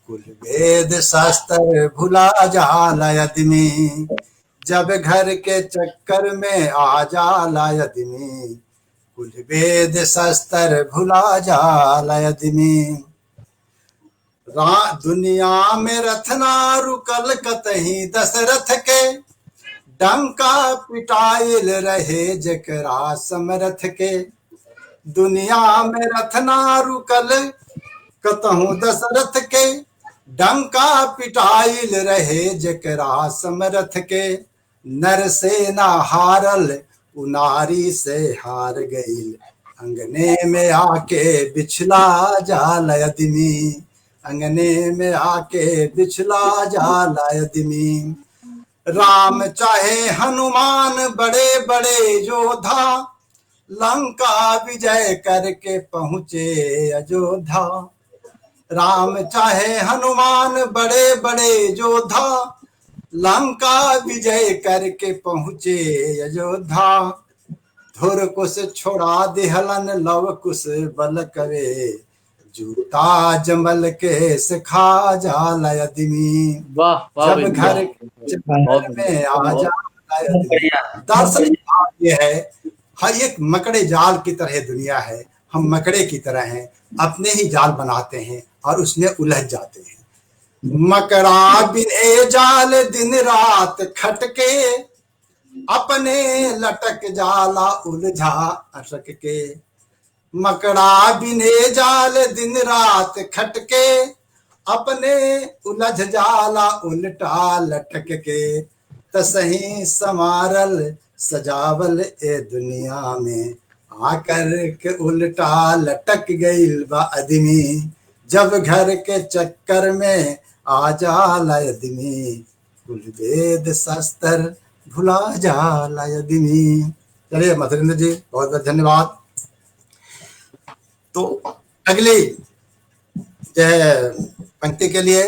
कुल वेद शास्त्र भुला जाला आदमी। जब घर के चक्कर में आ जाला आदमी, कुल वेद शास्त्र भुला जाला आदमी। दुनिया में रथना रुकल कतही दशरथ के, डंका पिटाइल रहे जकरा समरथ के। दुनिया में रथना रुकल कतहु दशरथ के, डंका पिटाइल रहे जकरा समरथ के। नर सेना हारल उनारी से हार गईल, अंगने में आके बिछला जाल आदमी। अंगने में आके बिछला जाल आदमी। राम चाहे हनुमान बड़े बड़े योद्धा, लंका विजय करके पहुंचे अयोध्या। राम चाहे हनुमान बड़े बड़े योद्धा, लंका विजय करके पहुंचे अयोध्या। धुर कुश छोड़ा दिहलन लव कुश बल करे, जूता जमल के सिखा जाल आदमी। वाह वाह जब भैया, घर बहुत में आ बहुत जाल आदमी। दार्शनिक भाव ये है, हर एक मकड़े जाल की तरह दुनिया है। हम मकड़े की तरह हैं, अपने ही जाल बनाते हैं और उसमें उलझ जाते हैं। मकड़ा बिने जाल दिन रात खटके, अपने लटक जाला उलझा अटक के। मकड़ा बिने जाल दिन रात खटके, अपने उलझ जाला उल्टा लटक के। तसही समारल सजावल ए दुनिया में, आकर के उल्टा लटक गईल बा आदमी। जब घर के चक्कर में आ जाला आदमी, कुल वेद शास्त्र भुला जाला आदमी। चलिए मधुरेंद्र जी, बहुत बहुत धन्यवाद। तो अगली पंक्ति के लिए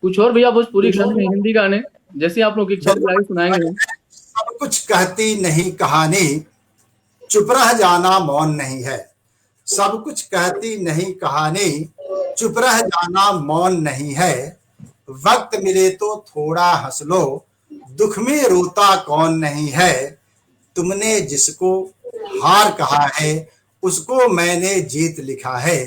कुछ और भैया भोजपुरी गाने, हिंदी गाने जैसे आप लोग इच्छा दिलाई सुनाएंगे। सब कुछ कहती नहीं कहानी, चुप रह जाना मौन नहीं है। सब कुछ कहती नहीं कहानी, चुप रह जाना मौन नहीं है। वक्त मिले तो थोड़ा हंस लो, दुख में रोता कौन नहीं है। तुमने जिसको हार कहा है, उसको मैंने जीत लिखा है।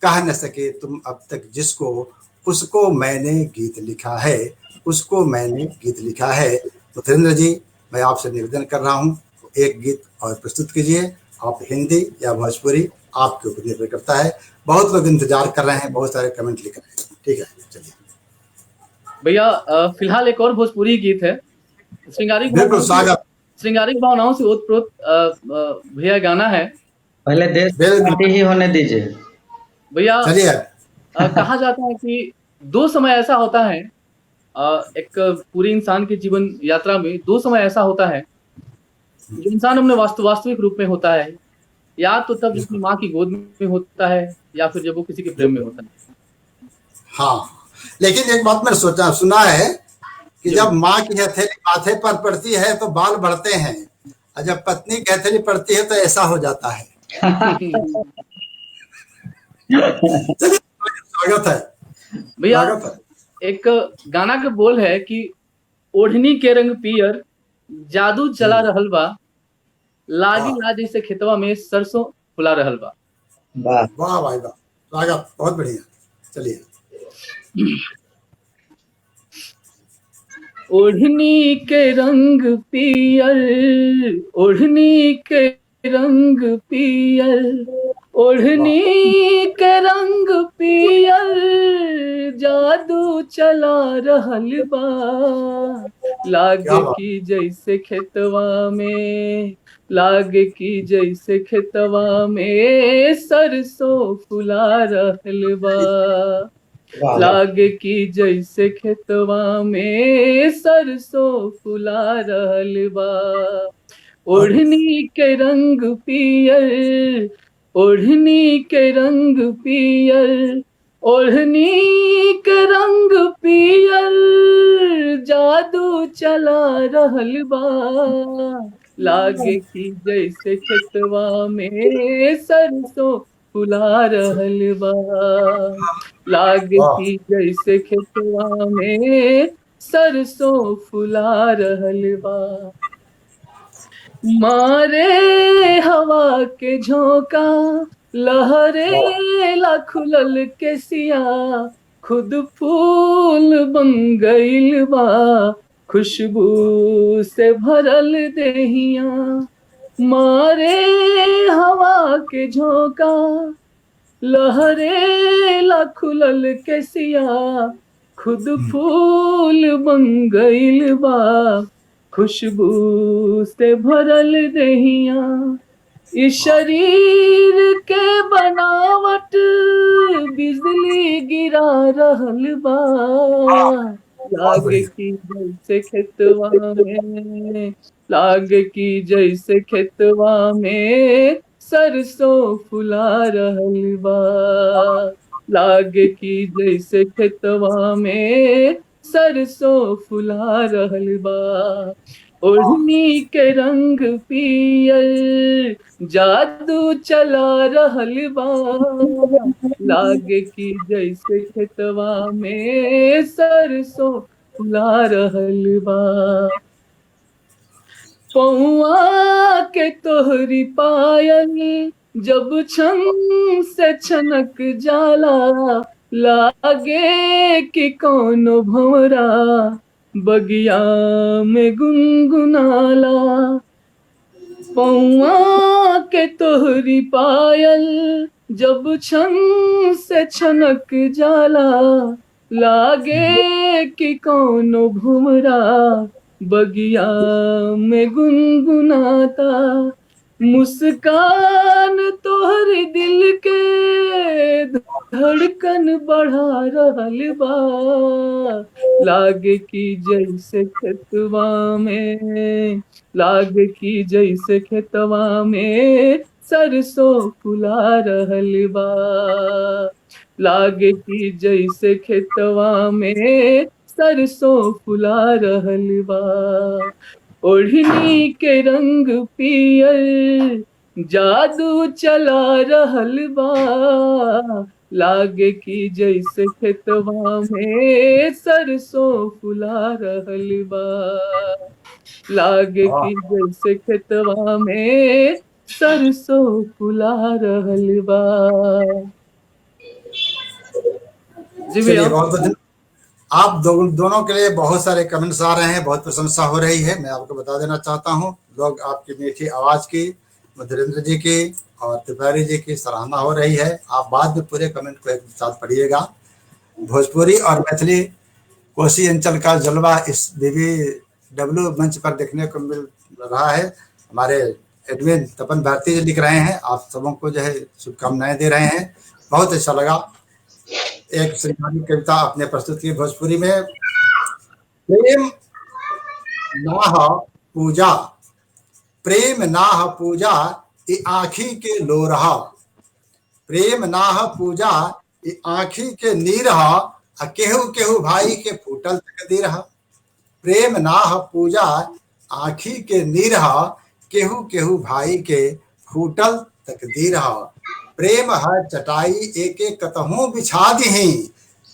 कह न सके तुम अब तक जिसको, उसको मैंने गीत लिखा है। उसको मैंने गीत लिखा है। तो धीरेन्द्र जी, मैं आपसे निवेदन कर रहा हूँ, एक गीत और प्रस्तुत कीजिए। आप हिंदी या भोजपुरी, आपके ऊपर निर्भर करता है। बहुत लोग इंतजार कर रहे हैं, बहुत सारे कमेंट लिख रहे हैं। ठीक है, चलिए भैया। फिलहाल एक और भोजपुरी गीत है, श्रृंगारिक बिल्कुल स्वागत। श्रृंगारिक भावनाओं से ओतप्रोत भैया गाना है। पहले देश शांति ही होने दीजिए भैया। चलिए। कहा जाता है कि दो समय ऐसा होता है, एक पूरी इंसान के जीवन यात्रा में दो समय ऐसा होता है जो इंसान अपने वास्तविक रूप में होता है। या तो तब अपनी माँ की गोद में होता है, या फिर जब वो किसी के प्रेम में होता है। हाँ, लेकिन एक बात मैंने सुना है कि जब माँ की हथेली माथे पर पड़ती है तो बाल बढ़ते हैं, और जब पत्नी की हथेली पड़ती है तो ऐसा हो जाता है। चलिए, स्वागत है भैया। एक गाना का बोल है कि ओढ़नी के रंग पियर जादू चला रहल बा, लागी लाज जैसे खेतवा में सरसों फुला रहल बा। वाह भाई वाह, स्वागत, बहुत बढ़िया। चलिए। ओढ़नी के रंग पियर, ओढ़नी के रंग पियर, ओढ़नी के रंग पियर जादू चला रहल बा, लागे की जैसे खेतवा में, लागे की जैसे खेतवा में सरसों फुला रहल बा। लागे की जैसे खेतवा में सरसों फुला रहल बा। ओढ़नी के रंग पियर, ओढ़नी के रंग पियर, ओढ़नी के रंग पियर, जादू चला रहल बा। लागे की जैसे खेतवा में सरसों फुला रहल बा। लागे वाह की जैसे खेतवा में सरसों फुला रहल बा। मारे हवा के झोंका, लहरे ला खुलल के सिया, खुद फूल बन गइल बा, खुशबू से भरल देहिया। मारे हवा के झोंका, लहरे ला खुलल के सिया, खुद फूल बन गइल बा, खुशबू से भरल देहिया। इस शरीर के बनावट बिजली गिरा रहल बा। लागे की जैसे खेतवा में, लागे की जैसे खेतवा में सरसों फुला रहल बा। लागे की जैसे खेतवा में सरसों फुला रहल बा। ओढ़नी के रंग पियर, जादू चला रहल बा। लागे की जैसे खेतवा में सरसों फुला रहल बा। पौआ के तोहरी पायल जब छन से छनक जाला, लागे कि कौनो भंवरा बगिया में गुनगुनाला। पौआ के तोहरी पायल जब छन से छनक जाला, लागे कि कौनो भंवरा बगिया में गुनगुनाता। मुस्कान तोहर दिल के धड़कन बढ़ा रहल बा। लागे की जैसे खेतवा में, लागे की जैसे खेतवा में सरसों फुला रहल बा। लागे की जैसे खेतवा में सरसों फुला रहल बा। ओढ़नी के रंग पियर, जादू चला रहल बा। लागे की जैसे खेतवा में सरसों फुला रहल बा। लागे की जैसे खेतवा में सरसों फुला रहल बा। जी चलिए भैया। बहुत बहुत आप दोनों के लिए बहुत सारे कमेंट्स आ रहे हैं, बहुत प्रशंसा हो रही है। मैं आपको बता देना चाहता हूँ, लोग आपकी मीठी आवाज की, मधुरेंद्र जी की और त्रिपुरारी जी की सराहना हो रही है। आप बाद में पूरे कमेंट को एक साथ पढ़िएगा। भोजपुरी और मैथिली कोसी अंचल का जलवा इस BBW मंच पर देखने को मिल रहा है। हमारे एडमिन तपन भारती जी लिख रहे हैं, आप सबों को जो है शुभकामनाएं दे रहे हैं। बहुत अच्छा लगा। एक श्रीमानी कविता आपने प्रस्तुत की भोजपुरी में। प्रेम नाह पूजा, प्रेम नाह पूजा ये आँखी के लोरहा, प्रेम नाह पूजा ये आँखी के नीरहा, केहू केहू भाई के फूटल तकदीरहा। प्रेम नाह पूजा आँखी के नीरहा, केहू केहू भाई के फूटल तकदीरहा। प्रेम है चटाई एक एक कतहूं बिछा दीही,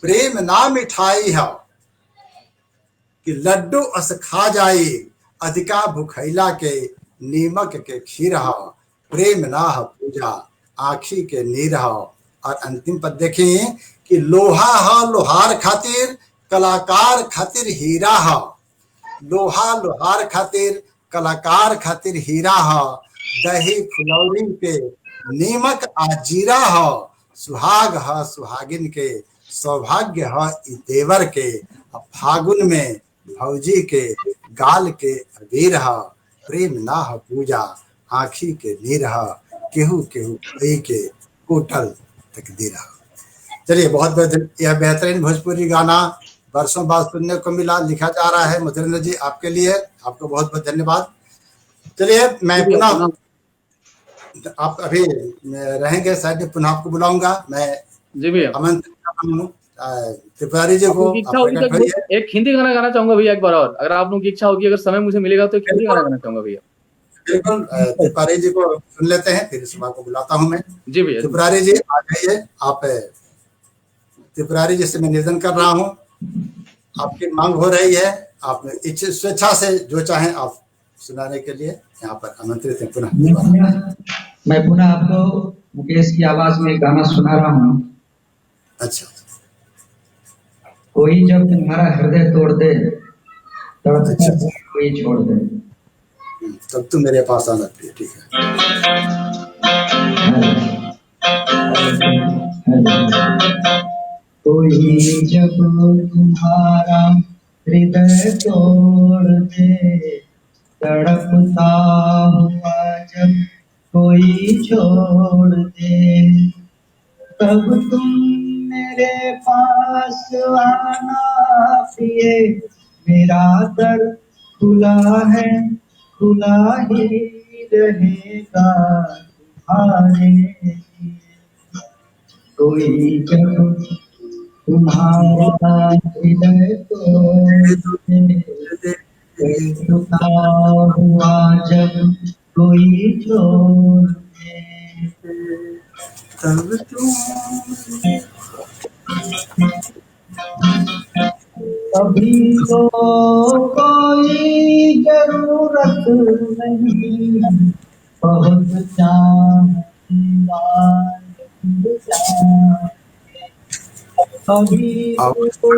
प्रेम ना मिठाई है कि लड्डू अस खा जाई, अधिका भुखैला के नीमक के खीरहा। प्रेम ना पूजा आँखी के नीरहा। और अंतिम पद देखिए कि लोहा है लोहार खातिर, कलाकार खातिर हीरा है। लोहा लोहार खातिर, कलाकार खातिर हीरा है। दही फुलौरी पे नीमक आजीरा है। सुहाग है सुहागिन के, सौभाग्य है ई देवर के। फागुन में भौजी के गाल के अबीर है। प्रेम ना है पूजा आँखी के नीर है, केहू केहू कोई के कोटल तकदीर है। चलिए, यह बेहतरीन भोजपुरी गाना वर्षों बाद सुनने को मिला, लिखा जा रहा है मधुरेंद्र जी आपके लिए, आपको बहुत बहुत धन्यवाद। चलिए, मैं पुनः, आप अभी रहेंगे शायद, पुनः आपको बुलाऊंगा। मैं जी भैया आमंत्रित करता हूँ त्रिपुरारी जी को। इच्छा होगी तो एक हिंदी गाना गाना चाहूंगा भैया एक बार और, अगर आप लोगों की इच्छा होगी, अगर समय मुझे मिलेगा तो एक हिंदी गाना गाना चाहूंगा भैया। बिल्कुल, त्रिपुरारी जी को सुन लेते हैं, फिर सभा को बुलाता हूँ मैं। जी भैया। त्रिपुरारी जी आ जाइए। आप त्रिपुरारी जी से मैं निवेदन कर रहा हूँ, आपकी मांग हो रही है, आप स्वेच्छा से जो चाहें आप सुनाने के लिए यहाँ पर आमंत्रित हैं। पुनः मैं पुनः आपको मुकेश की आवाज में गाना सुना रहा हूँ। अच्छा। कोई जब तुम्हारा हृदय तोड़ दे, तड़पता कोई छोड़ दे, तब तुम मेरे पास आना। ठीक है। कोई जब तुम्हारा हृदय तोड़ दे, तड़पता हुआ जब कोई छोड़ दे, तब तुम मेरे पास आना प्रिय, मेरा दर खुला है, खुला ही रहेगा तुम्हारे लिए। कोई जब तुम्हारा हृदय तोड़ दे, तड़पता हुआ जब कोई छोड़ दे, तब तुम अभी तो कोई जरूरत नहीं, बहुत अभी तो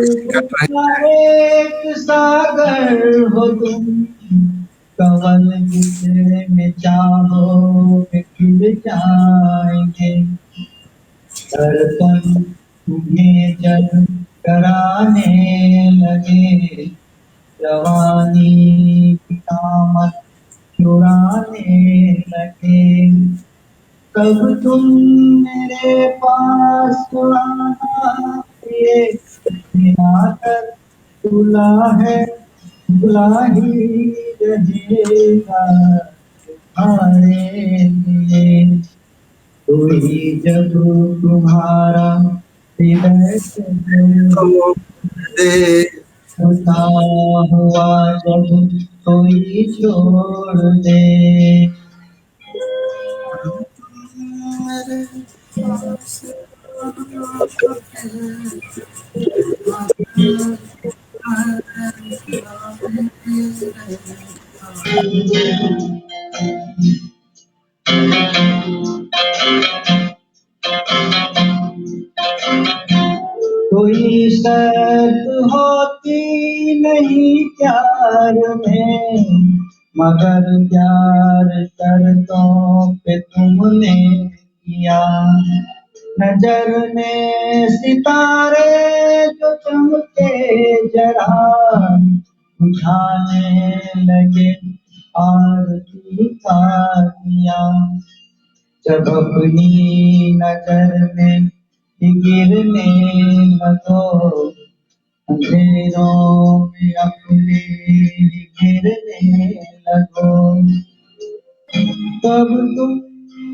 एक सागर हो तुम, कवल जिसमें चाहो खिल जाएंगे, दर्पण तुम्हें जल कराने लगे, जवानी की कामत चुराने लगे, तब तुम मेरे पास आना प्रिय, मेरा दर खुला है, खुला ही रहेगा तुम्हारे लिए। कोई जब तुम्हारा हृदय तोड़ता हुआ जब कोई छोड़ दे, कोई शर्त होती नहीं प्यार में, मगर प्यार शर्तों पे तुमने किया, नजर में सितारे जो चमके जरा, बुझाने लगे आरती का दिया, जब अपनी नजर में गिरने लगो, अंधेरों में अपने गिरने लगो, तब तुम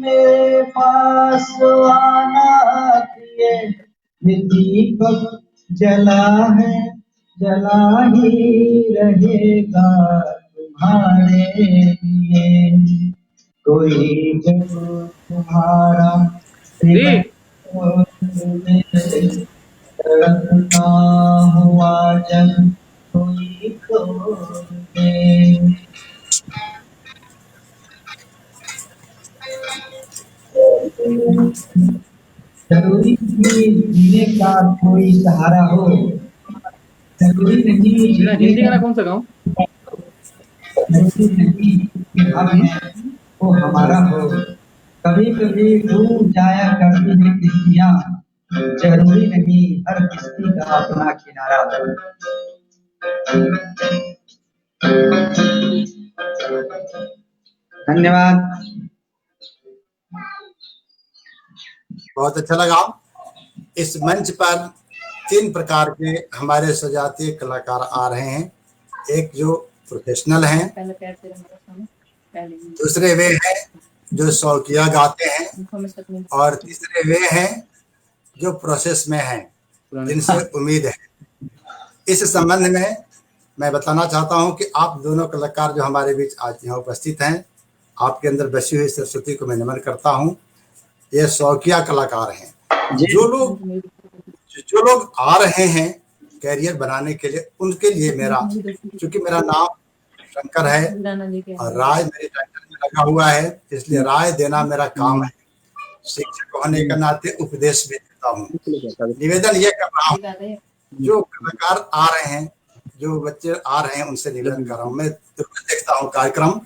मेरे पास आना प्रिय, ये दीपक जला है, जला ही रहेगा तुम्हारे लिए। कोई जब तुम्हारा तड़पता हुआ जब कोई छोड़ दे, जरूरी नहीं जीने का कोई सहारा हो, जरूरी नहीं हिंदी गाना कौन सा गाऊं? जरूरी नहीं कि हम वो हमारा हो, कभी कभी डूब जाया करती है किश्तियां, जरूरी नहीं हर किश्ती का अपना किनारा हो। धन्यवाद। बहुत अच्छा लगा। इस मंच पर 3 प्रकार के हमारे सजातीय कलाकार आ रहे हैं। एक जो प्रोफेशनल हैं, दूसरे वे हैं जो शौकिया गाते हैं, और तीसरे वे हैं जो प्रोसेस में हैं, जिनसे उम्मीद है। इस संबंध में मैं बताना चाहता हूं कि आप दोनों कलाकार जो हमारे बीच आज यहाँ उपस्थित हैं, आपके अंदर बसी हुई सरस्वती को मैं नमन करता हूं। ये शौकिया कलाकार हैं। जो लोग आ रहे हैं कैरियर बनाने के लिए, उनके लिए मेरा, चूंकि मेरा नाम शंकर है और राय मेरे टाइटल में लगा हुआ है, इसलिए राय देना मेरा काम है। शिक्षक होने के नाते उपदेश भी देता हूँ। निवेदन ये कर रहा हूँ, जो कलाकार आ रहे हैं, जो बच्चे आ रहे हैं, उनसे निवेदन कर रहा हूँ। मैं देखता हूँ कार्यक्रम,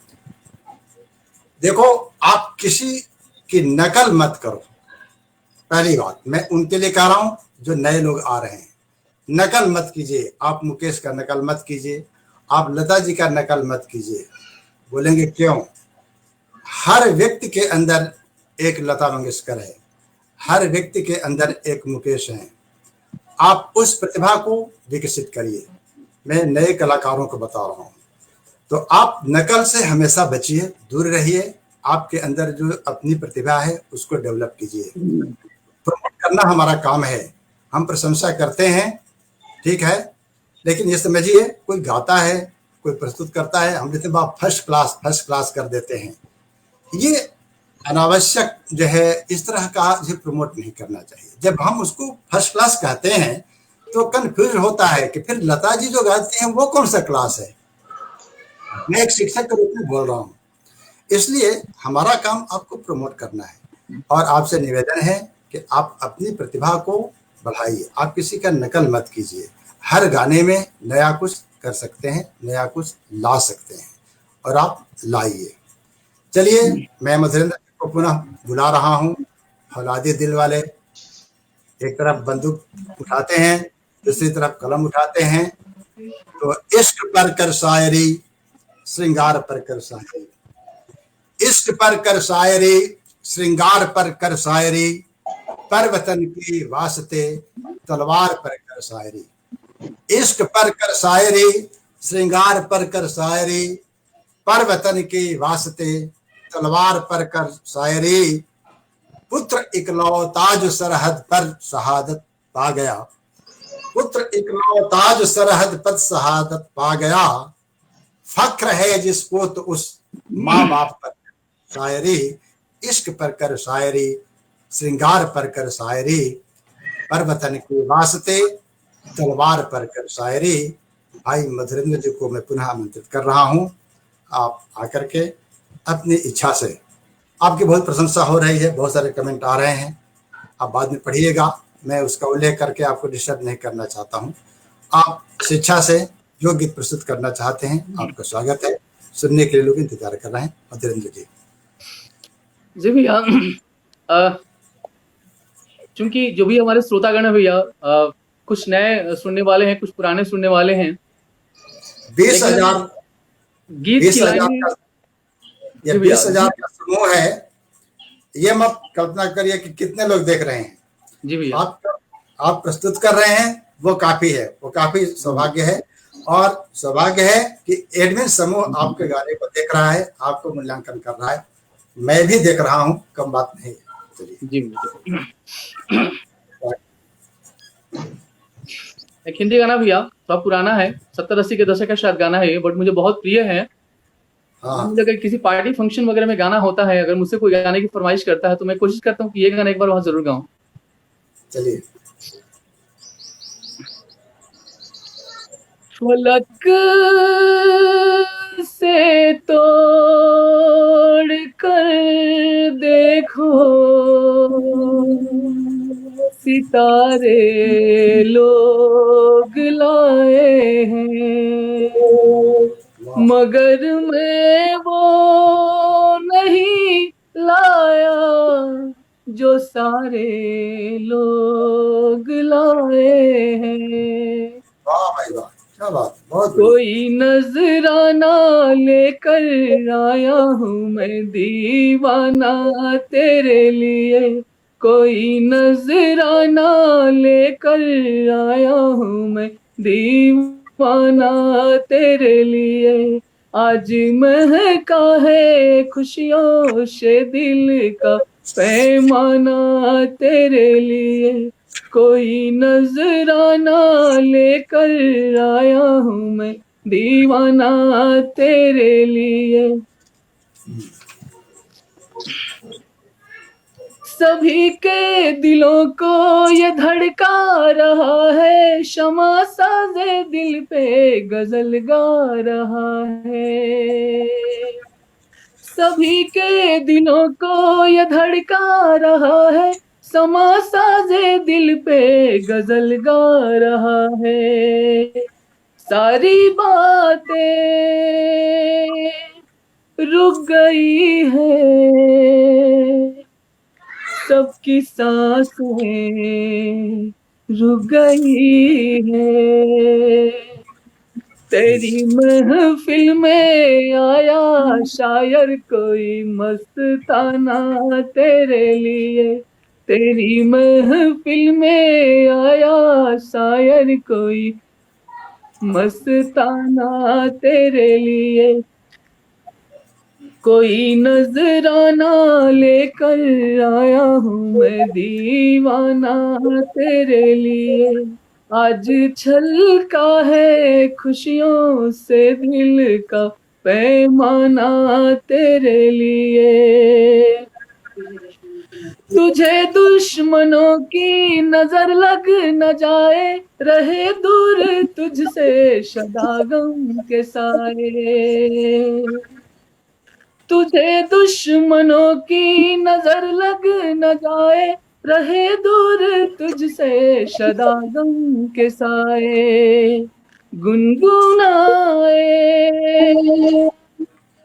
देखो आप किसी की नकल मत करो। पहली बात मैं उनके लिए कह रहा हूँ जो नए लोग आ रहे हैं, नकल मत कीजिए। आप मुकेश का नकल मत कीजिए, आप लता जी का नकल मत कीजिए। बोलेंगे क्यों? हर व्यक्ति के अंदर एक लता मंगेशकर है, हर व्यक्ति के अंदर एक मुकेश है। आप उस प्रतिभा को विकसित करिए। मैं नए कलाकारों को बता रहा हूँ, तो आप नकल से हमेशा बचिए, दूर रहिए। आपके अंदर जो अपनी प्रतिभा है उसको डेवलप कीजिए। प्रमोट करना हमारा काम है, हम प्रशंसा करते हैं, ठीक है, लेकिन ये समझिए कोई गाता है, कोई प्रस्तुत करता है, हम जितने बार फर्स्ट क्लास कर देते हैं। ये अनावश्यक जो है, इस तरह का जो प्रमोट नहीं करना चाहिए। जब हम उसको फर्स्ट क्लास कहते हैं तो कंफ्यूज होता है कि फिर लता जी जो गाती हैं वो कौन सा क्लास है। मैं एक शिक्षक के रूप में बोल रहा हूँ, इसलिए हमारा काम आपको प्रमोट करना है। और आपसे निवेदन है कि आप अपनी प्रतिभा को बढ़ाइए, आप किसी का नकल मत कीजिए। हर गाने में नया कुछ कर सकते हैं, नया कुछ ला सकते हैं, और आप लाइए। चलिए, मैं मधुरेंद्र को पुनः बुला रहा हूँ। फौलादी दिल वाले एक तरफ बंदूक उठाते हैं, दूसरी तरफ कलम उठाते हैं। तो इश्क पर कर शायरी, श्रृंगार पर कर शायरी, इश्क पर कर शायरी, श्रृंगार पर कर शायरी, पर वतन की वास्ते तलवार पर कर शायरी। इश्क पर कर शायरी, श्रृंगार पर कर शायरी, पर वतन की वास्ते तलवार पर कर शायरी। पुत्र इकलौता जो सरहद पर शहादत पा गया, पुत्र इकलौता जो सरहद पर शहादत पा गया। फख्र है जिसको तो उस माँ बाप पर शायरी। इश्क पर कर शायरी, श्रृंगार पर कर शायरी, पर वतन के वास्ते तलवार पर कर शायरी। भाई मधुरेंद्र जी को मैं पुनः आमंत्रित कर रहा हूँ, आप आकर के अपनी इच्छा से, आपकी बहुत प्रशंसा हो रही है, बहुत सारे कमेंट आ रहे हैं, आप बाद में पढ़िएगा, मैं उसका उल्लेख करके आपको डिस्टर्ब नहीं करना चाहता हूँ। आप शिक्षा से जो गीत प्रस्तुत करना चाहते हैं, आपका स्वागत है। सुनने के लिए लोग इंतजार कर रहे हैं। मधुरेंद्र जी। जी भैया, चूंकि जो भी हमारे श्रोतागण है भैया, कुछ नए सुनने वाले हैं, कुछ पुराने सुनने वाले हैं। 20,000 गीत की लाइन, 20,000 का समूह है। ये मत कल्पना करिए कि कितने लोग देख रहे हैं। जी भैया, आप प्रस्तुत कर रहे हैं, वो काफी है, वो काफी सौभाग्य है। और सौभाग्य है कि एडमिन समूह आपके गाने को देख रहा है, आपको मूल्यांकन कर रहा है। मैं भी देख रहा हूँ, कम बात नहीं है। चलिए जी एक हिंदी गाना भैया, थोड़ा पुराना है, 70-80 के दशक का शायद गाना है, बट मुझे बहुत प्रिय है। हाँ, मुझे अगर किसी पार्टी फंक्शन वगैरह में गाना होता है, अगर मुझसे कोई गाने की फरमाइश करता है, तो मैं कोशिश करता हूँ कि ये गाना एक बार वहां जरूर गाऊं। चलिए। फलक से तोड़ कर देखो, सितारे लोग लाए हैं, मगर मैं वो नहीं लाया जो सारे लोग लाए हैं। वाह भाई वाह, क्या बात, बहुत कोई नजराना लेकर आया हूँ मैं दीवाना तेरे लिए, कोई नजराना लेकर आया हूँ मैं दीवाना तेरे लिए। आज महका है खुशियों से दिल का पैमाना तेरे लिए। कोई नजराना लेकर आया हूँ मैं दीवाना तेरे लिए। सभी के दिलों को ये धड़का रहा है, शमा साजे दिल पे गजल गा रहा है। सभी के दिलों को ये धड़का रहा है, शमा साजे दिल पे गजल गा रहा है। सारी बातें रुक गई है, सबकी सांसें रुक गई है। तेरी महफिल में आया शायर कोई मस्ताना तेरे लिए। तेरी महफिल में आया शायर कोई मस्ताना तेरे लिए। कोई नजराना लेकर आया हूँ मैं दीवाना तेरे लिए। आज छलका है खुशियों से दिल का पैमाना तेरे लिए। तुझे दुश्मनों की नजर लग न जाए, रहे दूर तुझसे सदा गम के साए। तुझे दुश्मनों की नजर लग न जाए, रहे दूर तुझसे सदा गम के साए। गुनगुनाए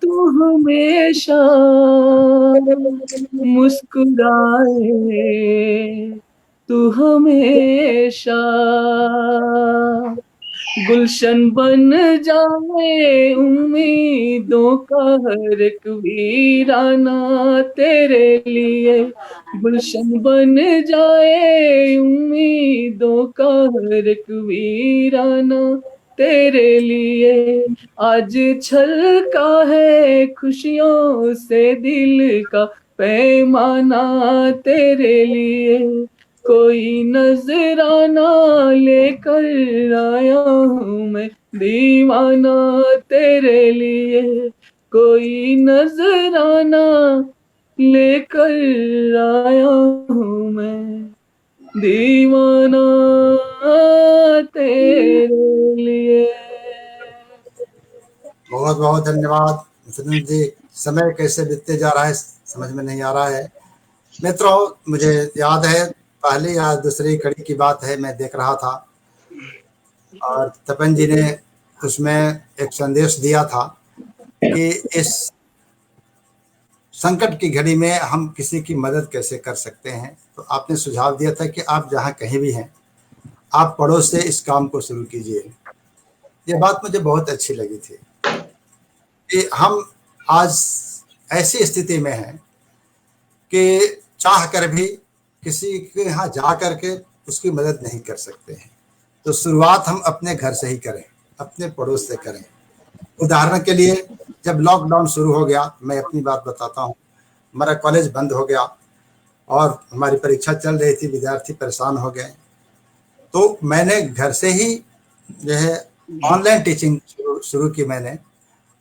तू हमेशा, मुस्कुराए तू हमेशा। गुलशन बन जाए उम्मीदों का हर एक वीराना तेरे लिए। गुलशन बन जाए उम्मीदों का हर एक वीराना तेरे लिए। आज छलका है खुशियों से दिल का पैमाना तेरे लिए। कोई नजराना लेकर आया हूँ मैं दीवाना तेरे लिए। कोई नजराना लेकर आया हूँ मैं दीवाना तेरे लिए। बहुत बहुत धन्यवाद मिथुन जी। समय कैसे बीतते जा रहा है समझ में नहीं आ रहा है। मित्रों, मुझे याद है पहली या दूसरी कड़ी की बात है, मैं देख रहा था और तपन जी ने उसमें एक संदेश दिया था कि इस संकट की घड़ी में हम किसी की मदद कैसे कर सकते हैं। तो आपने सुझाव दिया था कि आप जहाँ कहीं भी हैं, आप पड़ोस से इस काम को शुरू कीजिए। ये बात मुझे बहुत अच्छी लगी थी कि हम आज ऐसी स्थिति में हैं कि चाह कर भी किसी के यहाँ जा कर के उसकी मदद नहीं कर सकते हैं। तो शुरुआत हम अपने घर से ही करें, अपने पड़ोस से करें। उदाहरण के लिए जब लॉकडाउन शुरू हो गया, मैं अपनी बात बताता हूँ, हमारा कॉलेज बंद हो गया और हमारी परीक्षा चल रही थी, विद्यार्थी परेशान हो गए। तो मैंने घर से ही जो है ऑनलाइन टीचिंग शुरू की मैंने,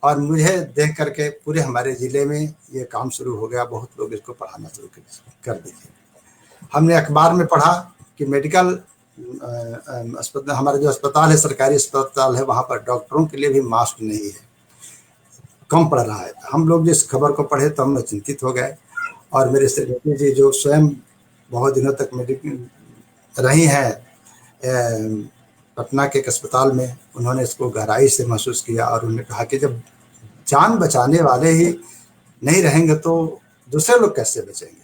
और मुझे देख करके पूरे हमारे ज़िले में ये काम शुरू हो गया। बहुत लोग इसको पढ़ाना शुरू कर दिए। हमने अखबार में पढ़ा कि मेडिकल अस्पताल, हमारा जो अस्पताल है सरकारी अस्पताल है, वहाँ पर डॉक्टरों के लिए भी मास्क नहीं है, कम पड़ रहा है। हम लोग जिस खबर को पढ़े तो हम लोग चिंतित हो गए। और मेरे श्रीमती जी जो स्वयं बहुत दिनों तक मेडिकल रही हैं पटना के एक अस्पताल में, उन्होंने इसको गहराई से महसूस किया और उन्होंने कहा कि जब जान बचाने वाले ही नहीं रहेंगे तो दूसरे लोग कैसे बचेंगे।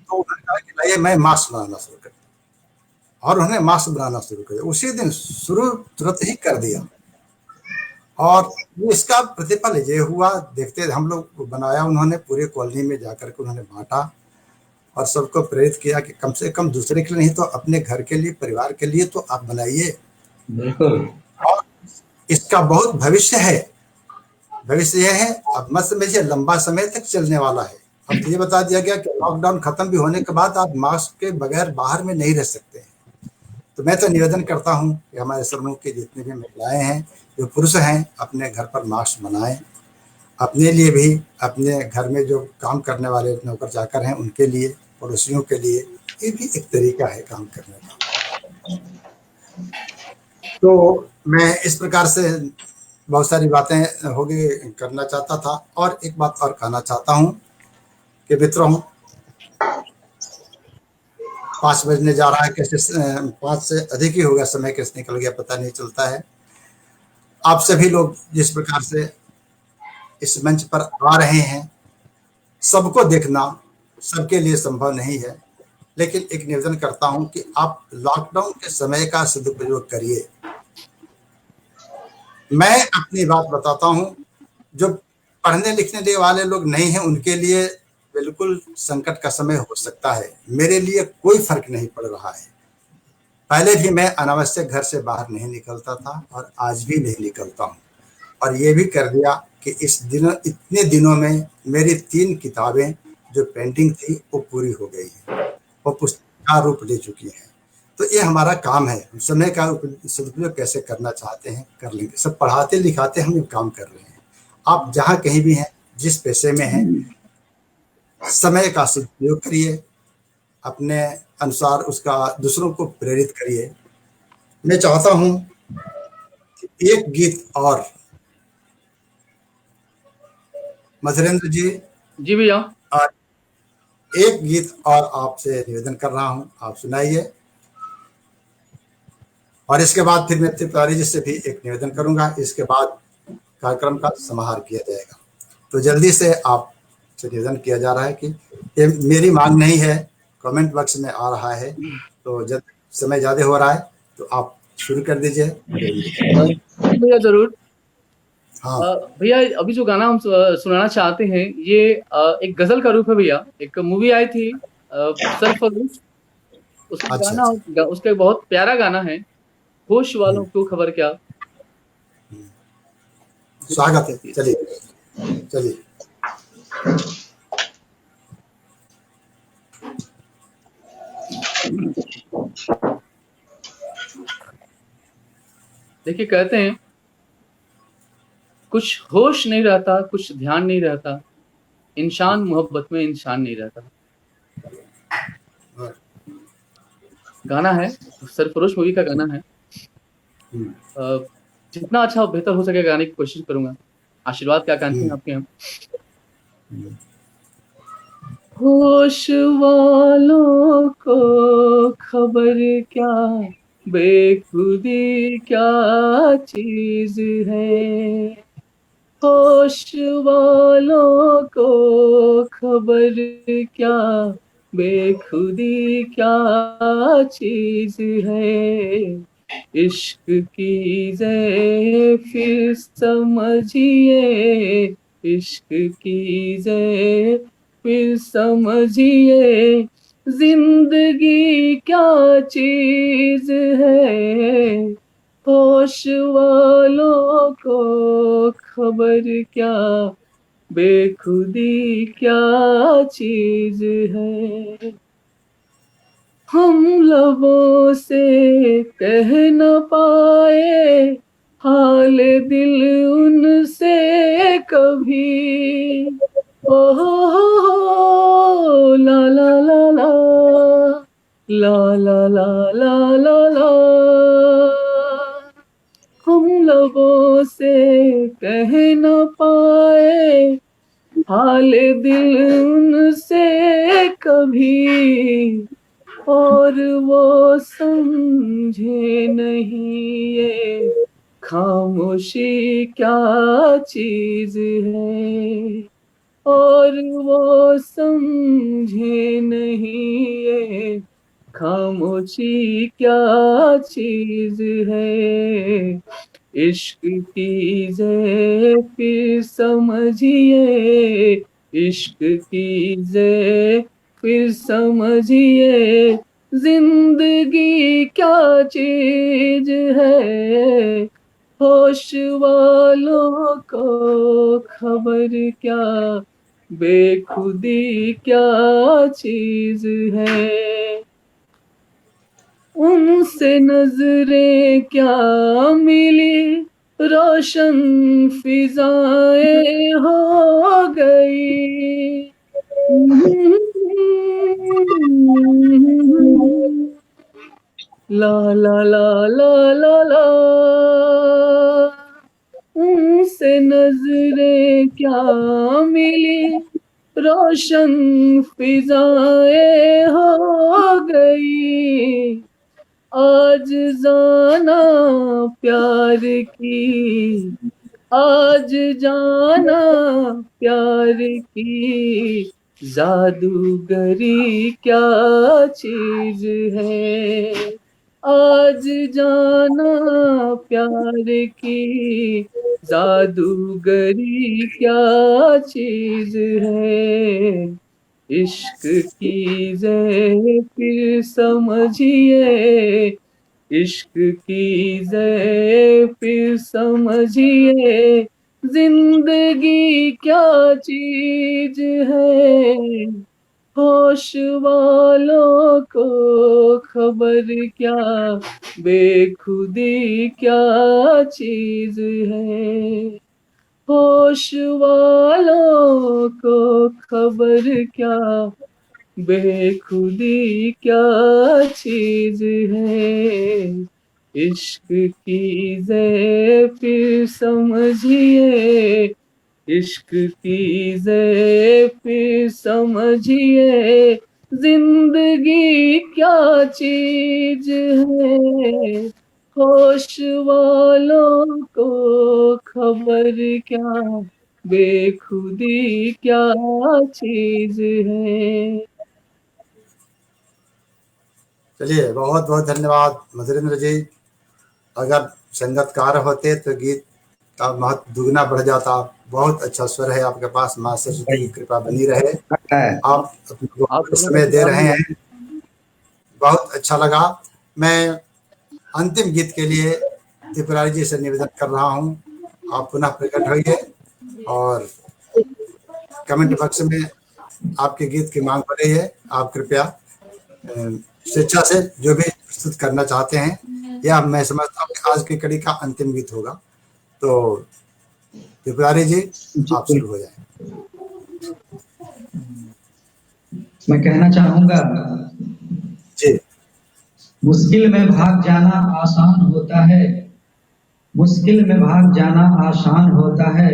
तो उन्होंने कहा कि लाइए मैं मास्क बनाना शुरू कर, और उन्होंने मास्क बनाना शुरू कर दिया। उसी दिन शुरू तुरंत ही कर दिया, और इसका प्रतिफल ये हुआ, देखते हम लोग बनाया, उन्होंने पूरे कॉलोनी में जाकर के उन्होंने बांटा, और सबको प्रेरित किया कि कम से कम दूसरे के लिए नहीं तो अपने घर के लिए, परिवार के लिए तो आप बनाइए। बिल्कुल। और इसका बहुत भविष्य है। भविष्य यह है, अब मत समझिए लंबा समय तक चलने वाला है। अब ये बता दिया गया कि लॉकडाउन खत्म भी होने के बाद आप मास्क के बगैर बाहर में नहीं रह सकते हैं। तो मैं तो निवेदन करता हूँ कि हमारे समूह के जितने भी महिलाएं हैं, जो पुरुष हैं, अपने घर पर मास्क बनाएं। अपने लिए भी, अपने घर में जो काम करने वाले नौकर चाकर हैं उनके लिए, पड़ोसियों के लिए, ये भी एक तरीका है काम करने का। तो मैं इस प्रकार से बहुत सारी बातें हो गई करना चाहता था। और एक बात और कहना चाहता हूँ कि मित्रों, 5 बजने जा रहा है, कैसे 5 से अधिक ही हो गया, समय कैसे निकल गया पता नहीं चलता है। आप सभी लोग जिस प्रकार से इस मंच पर आ रहे हैं, सबको देखना सबके लिए संभव नहीं है, लेकिन एक निवेदन करता हूं कि आप लॉकडाउन के समय का सदुपयोग करिए। मैं अपनी बात बताता हूं, जो पढ़ने लिखने वाले लोग नहीं हैं उनके लिए बिल्कुल संकट का समय हो सकता है। मेरे लिए कोई फर्क नहीं पड़ रहा है। पहले भी मैं अनावश्यक घर से बाहर नहीं निकलता था और आज भी नहीं निकलता हूं। और ये भी कर दिया कि इतने दिनों में मेरी 3 किताबें जो पेंडिंग थी वो पूरी हो गई है, वो पुस्तक का रूप ले चुकी हैं। तो ये हमारा काम है, समय का सदुपयोग कैसे करना चाहते हैं कर लेंगे। सब पढ़ाते लिखाते हम काम कर रहे हैं। आप जहाँ कहीं भी हैं, जिस पेशे में हैं, समय का सदुपयोग करिए, अपने अनुसार उसका दूसरों को प्रेरित करिए। मैं चाहता हूँ कि एक गीत और मधुरेंद्र जी भैया। और एक गीत और आपसे निवेदन कर रहा हूं, आप सुनाइए। और इसके बाद फिर मैं तिवारी जी से भी एक निवेदन करूंगा। इसके बाद कार्यक्रम का समाहार किया जाएगा। तो जल्दी से आपसे निवेदन किया जा रहा है कि ये मेरी मांग नहीं है, कमेंट बॉक्स में आ रहा है। तो जब समय ज्यादा हो रहा है तो आप शुरू कर दीजिए। भैया जरूर। हाँ भैया अभी जो गाना हम सुनाना चाहते हैं ये एक गजल का रूप है भैया। एक मूवी आई थी सरफरोश, उसका अच्छा गाना, अच्छा, उसका बहुत प्यारा गाना है, होश वालों को खबर क्या। स्वागत है। चलिए चलिए। देखिए कहते हैं कुछ होश नहीं रहता, कुछ ध्यान नहीं रहता, इंसान मोहब्बत में इंसान नहीं रहता। गाना है, सरफरोश मूवी का गाना है। जितना अच्छा बेहतर हो सके गाने की कोशिश करूंगा। आशीर्वाद क्या आकांक्षी हैं आपके हम। होश वालों को खबर क्या, बेखुदी क्या चीज है। होश वालों को खबर क्या, बेखुदी क्या चीज है। इश्क कीजिए फिर समझिए, इश्क कीजिए फिर समझिए, जिंदगी क्या चीज है। होश वालों को खबर क्या, बेखुदी क्या चीज है। हम लबों से कह न पाए हाल दिल उनसे कभी। ओ ला ला ला ला ला ला ला ला ला ला। हम लबों से कह न पाए हाल दिल उनसे कभी, और वो समझे नहीं ये खामोशी क्या चीज है। और वो समझे नहीं ये खामोशी क्या चीज है। इश्क कीजिए फिर समझिए, इश्क कीजिए फिर समझिए जिंदगी क्या चीज है। होश वालों को खबर क्या, बेखुदी क्या चीज है। उनसे नजरें क्या मिली, रोशन फिजाएं हो गई। ला ला ला ला ला ला। उनसे नजरें क्या मिली, रोशन फिजाएं हो गई। आज जाना प्यार की, आज जाना प्यार की, जादूगरी क्या चीज है। आज जाना प्यार की, जादूगरी क्या चीज है। इश्क कीजिए फिर समझिए, इश्क कीजिए फिर समझिए, जिंदगी क्या चीज है। होश वालों को खबर क्या, बेखुदी क्या चीज है। होश वालों को खबर क्या, बेखुदी क्या चीज है। इश्क कीजिए फिर समझिए, इश्क कीजिए फिर समझिए, जिंदगी क्या चीज है। होश वालों को खबर क्या, बेखुदी क्या चीज है। चलिए, बहुत बहुत धन्यवाद मधुरेंद्र जी। अगर संगतकार होते तो गीत का महत्व दुगना बढ़ जाता। बहुत अच्छा स्वर है आपके पास, माँ सरस्वती की कृपा बनी रहे। आप अपने आप को लोगों समय का दे काम रहे ही है। हैं, बहुत अच्छा लगा। मैं अंतिम गीत के लिए त्रिपुरारी जी से निवेदन कर रहा हूँ, आप पुनः प्रकट होइए और कमेंट बॉक्स में आपके गीत की मांग हो रही है। आप कृपया स्वेच्छा से जो भी प्रस्तुत करना चाहते हैं, या मैं समझता हूँ कि आज की कड़ी का अंतिम गीत होगा। तो त्रिपुरारी जी, आप शुरू हो जाए। मैं कहना चाहूंगा, जी। मुश्किल में भाग जाना आसान होता है, मुश्किल में भाग जाना आसान होता है।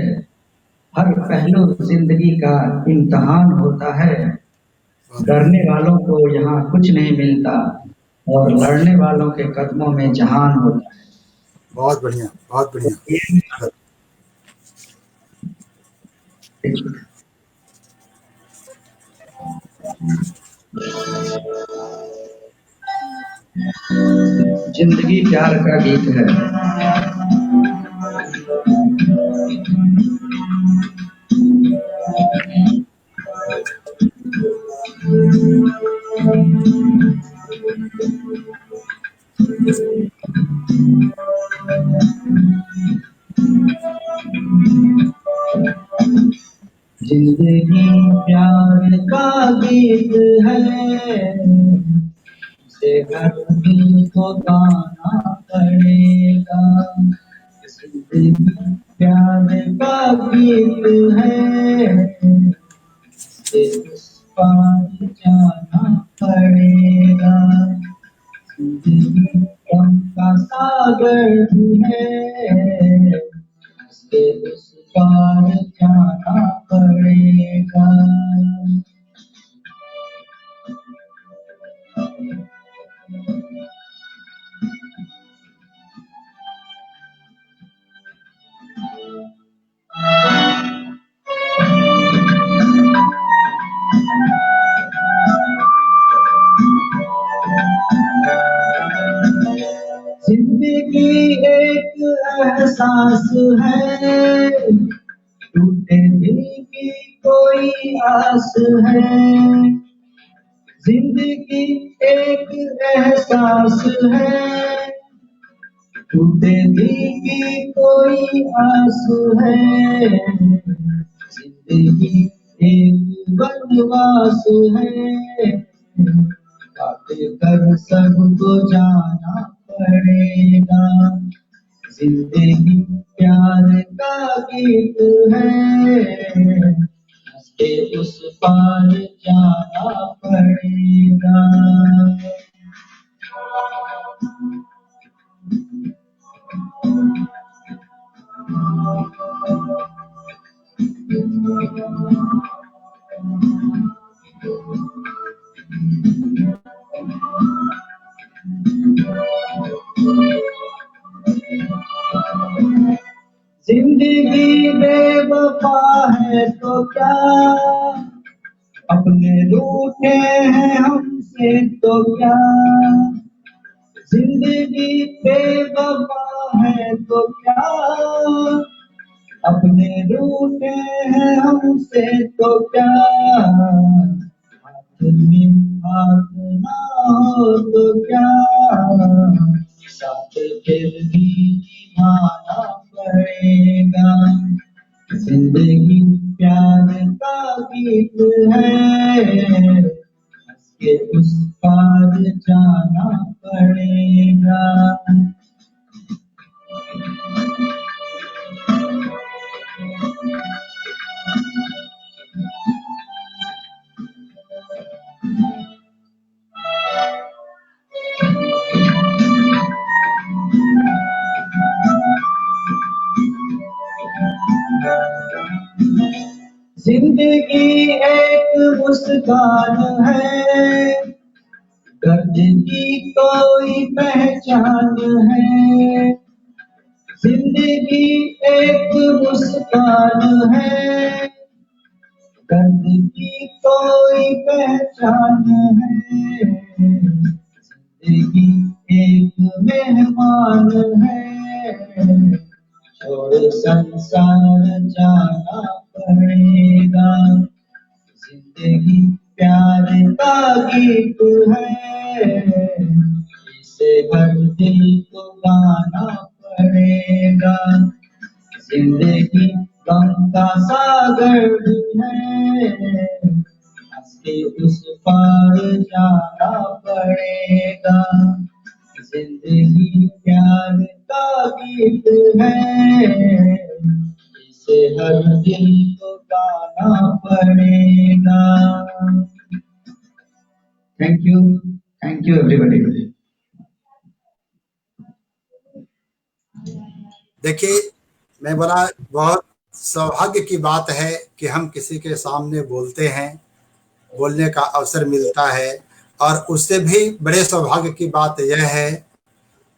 हर पहलू जिंदगी का इम्तहान होता है। डरने वालों को यहाँ कुछ नहीं मिलता, और लड़ने वालों के कदमों में जहान होता है। बहुत बढ़िया, बहुत बढ़िया। जिंदगी प्यार का गीत है। जिंदगी प्यार का गीत है, इसे हर दिल को गाना पड़ेगा। जिंदगी प्यार का गीत है, इसे उस पार जाना पड़ेगा। जिंदगी गम का सागर भी है, इसे उस पार जाना पड़ेगा। जिंदगी एक एहसास है, टूटे दिल की कोई आस है। जिंदगी एक एहसास है, टूटे दिल की कोई आस है। जिंदगी एक वनवास है, काट कर सबको जाना पड़ेगा। जिंदगी प्यार का गीत है, हंस के उस पार जाना पड़ेगा। जिंदगी बेवफा है तो क्या, अपने रूठे हैं हमसे तो क्या। जिंदगी बेवफा है तो क्या, अपने रूठे हैं हमसे तो क्या। हाथ में हाथ ना हो तो क्या, साथ फिर भी निभाना पड़ेगा। जिंदगी प्यार का गीत है, हंस के उस पार जाना पड़ेगा। जिंदगी एक मुस्कान है, दर्द की कोई पहचान है। जिंदगी एक मुस्कान है, दर्द की कोई पहचान है। जिंदगी एक मेहमान है, छोड़ संसार जाना पड़ेगा। जिंदगी प्यार का गीत है, इसे हर दिल को गाना पड़ेगा। जिंदगी गम का सागर है, हंस के उस पार जाना पड़ेगा। जिंदगी प्यार का गीत है, इसे हर दिल को गाना पड़ेगा। Thank you everybody. देखिए, मैं बोला बहुत सौभाग्य की बात है कि हम किसी के सामने बोलते हैं, बोलने का अवसर मिलता है, और उससे भी बड़े सौभाग्य की बात यह है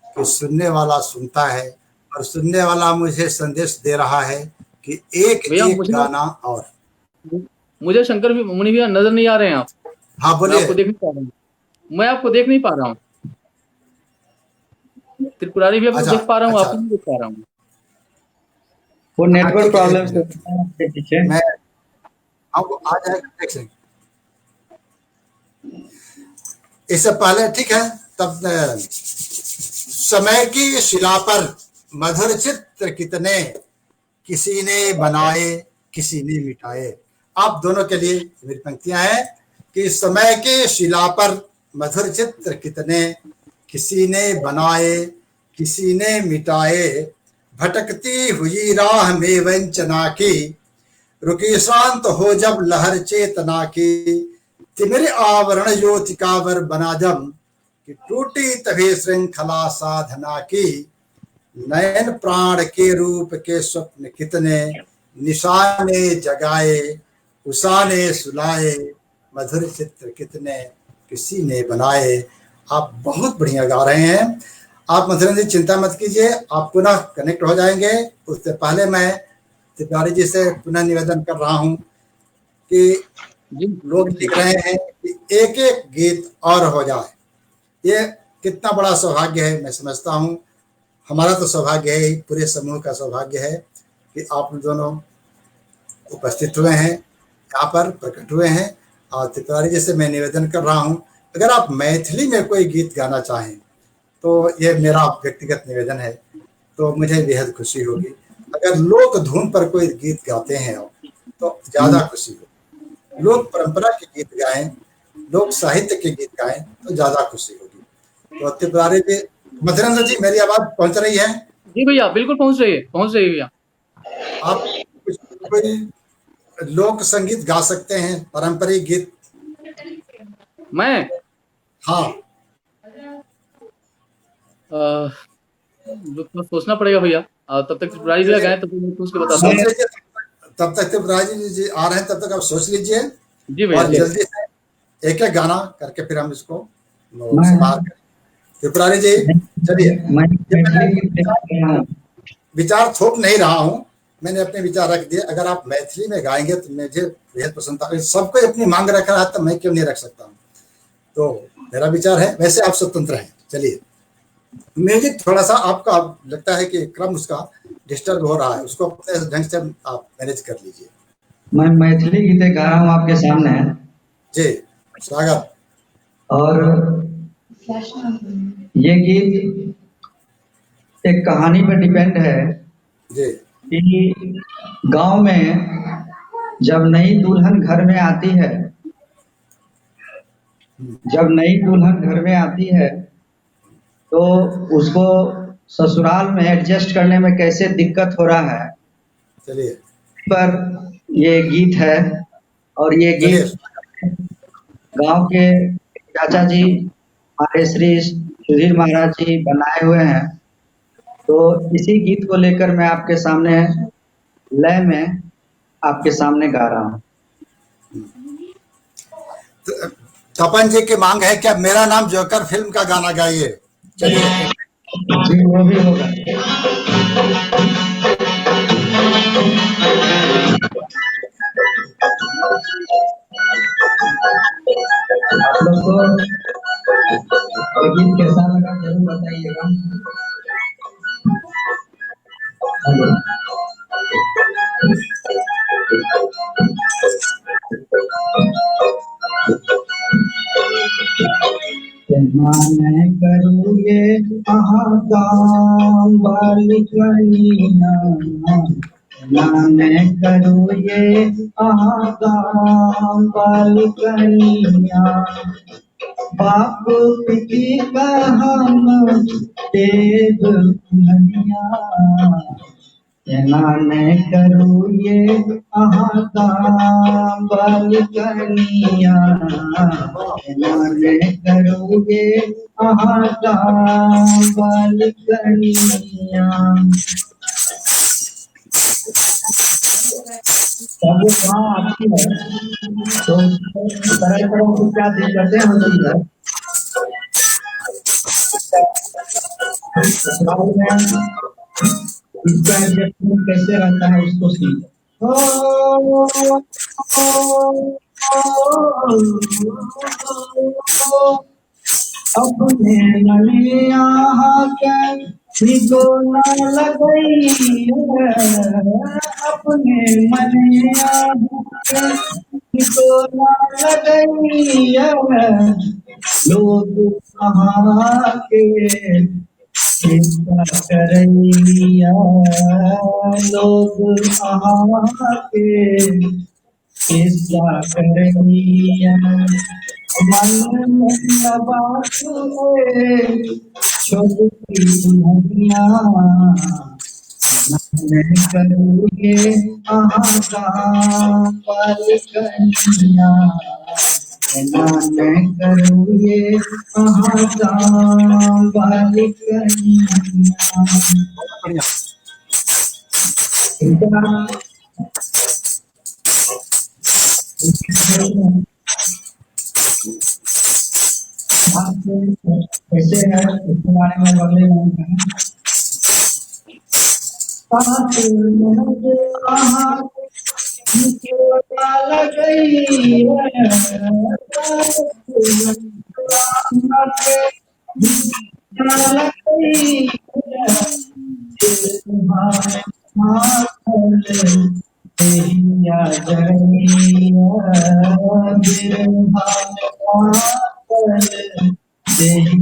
कि सुनने वाला सुनता है, और सुनने वाला मुझे संदेश दे रहा है कि एक भैया एक गाना। और मुझे शंकर मुनि भैया नजर नहीं आ रहे हैं आप। हाँ मैं बोलिए। आपको देख नहीं पा रहा हूँ, मैं आपको देख नहीं पा रहा हूँ। त्रिपुरारी भैया को अच्छा देख पा रहा हूँ, अच्छा, आपको नहीं देख पा रहा हूँ। वो हाँ नेटवर्क ठीक है, एक प्रॉब्लम से मिनट, आपके पीछे। मैं आपको आ जाएगा, एक सेकंड। इससे पहले ठीक है, तब समय की शिला पर मधुर चित्र कितने, किसी ने बनाए किसी ने मिटाए। आप दोनों के लिए मेरी पंक्तियां हैं कि समय के शिला पर मधुर चित्र कितने, किसी ने बनाए किसी ने मिटाए। भटकती हुई राह में वंचना की, रुकी शांत हो जब लहर चेतना की। तिमिर आवरण ज्योतिकावर बना जम, कि टूटी तभी श्रृंखला साधना की। नयन प्राण के रूप के स्वप्न कितने, निशाने जगाए उसाने सुलाए। मधुर चित्र कितने किसी ने बनाए। आप बहुत बढ़िया गा रहे हैं। आप मधुरन जी चिंता मत कीजिए, आप पुनः कनेक्ट हो जाएंगे। उससे पहले मैं तिवारी जी से पुनः निवेदन कर रहा हूं कि लोग लिख रहे हैं कि एक एक गीत और हो जाए। ये कितना बड़ा सौभाग्य है, मैं समझता हूं। हमारा तो सौभाग्य है, पूरे समूह का सौभाग्य है कि आप दोनों उपस्थित हुए हैं, यहाँ पर प्रकट हुए हैं, और त्रिपुरारी जी से मैं निवेदन कर रहा हूँ, अगर आप मैथिली में कोई गीत गाना चाहें तो ये मेरा व्यक्तिगत निवेदन है, तो मुझे बेहद खुशी होगी। अगर लोक धुन पर कोई गीत गाते हैं आप तो ज्यादा खुशी होगी। लोक परंपरा के गीत गाएं, लोक साहित्य के गीत गाएं तो ज्यादा खुशी होगी। तो त्रिपुरारी जी, मधुरेंद्र जी, मेरी आवाज पहुंच रही है? जी भैया, बिल्कुल पहुंच रही है भैया। आप कोई लोक संगीत गा सकते हैं, पारंपरिक गीत? मैं हाँ, सोचना पड़ेगा भैया। तब तक त्रिपुरारी जी गाएं, तब तक मैं सोच के बताता सोच हूँ। लीजिए, तब तक त्रिपुरारी जी आ रहे हैं, तब तक आप सोच लीजिए जी भैया, और जल्दी से एक एक गाना करके फिर हम इसको समाप्त करें। त्रिपुरारी जी चलिए, विचार थोप नहीं रहा हूँ, मैंने अपने विचार रख दिए। अगर आप मैथिली में गाएंगे तो मुझे बेहद पसंद था। सबको अपनी मांग रख रहा है तो मैं क्यों नहीं रख सकता हूँ, तो मेरा विचार है। वैसे आप स्वतंत्र हैं। चलिए, म्यूजिक थोड़ा सा आपका लगता है कि क्रम उसका डिस्टर्ब हो रहा है, उसको अपने ढंग से आप मैनेज कर लीजिए। मैं मैथिली गीत गा रहा हूँ आपके सामने जी, स्वागत। और ये गीत एक कहानी पर डिपेंड है जी कि गांव में जब नई दुल्हन घर में आती है, तो उसको ससुराल में एडजस्ट करने में कैसे दिक्कत हो रहा है, चलिए, पर ये गीत है। और ये गीत गांव के चाचा जी हमारे श्री सुधीर महाराज जी बनाए हुए हैं। तो इसी गीत को लेकर मैं आपके सामने लय में आपके सामने गा रहा हूँ। तपन जी की मांग है कि अब मेरा नाम जोकर फिल्म का गाना गाइए। चलिए, जी वो भी होगा। आप लोग को ये गीत कैसा लगा जरूर बताइएगा। मैं करूँ ये काम बालिकनिया, मैं करूँ ये काम बालिकनिया, बाप पिती का हम देव धनिया, मैं करूँ ये काम बालिकनिया, मैं करूँ ये काम बालिकनिया। जब वो गाँव आती है तो तरह तरह की क्या दिक्कतें होती है। ससुराल में इसका एडजस्टमेंट कैसे रहता है उसको सीखो। अपने नलिया के निको न लगई है, अपने मनिया के निको न लगई है, लोग कहाँ के किस्सा करैया, लोग कहाँ के किस्सा करैया, मन में बात छोटी दुनिया, मैं करूँ ये काम बालिकनिया, मैं करूँ ये काम बालिकनिया। कैसे है इसके बारे में बदले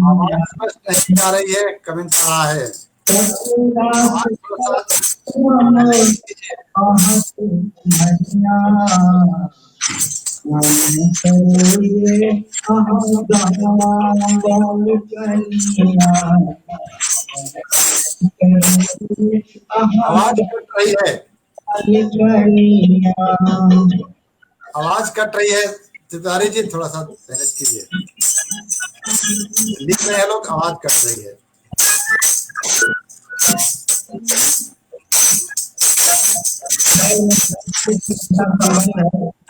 आवाज स्पष्ट नहीं आ रही है, कमेंट आ रहा है। आवाज थोड़ा सा adjust कीजिए। आवाज कट रही है, आवाज कट रही है। तिवारी जी थोड़ा सा मैनेज कीजिए, लिख रहे हैं लोग, आवाज कट रही है।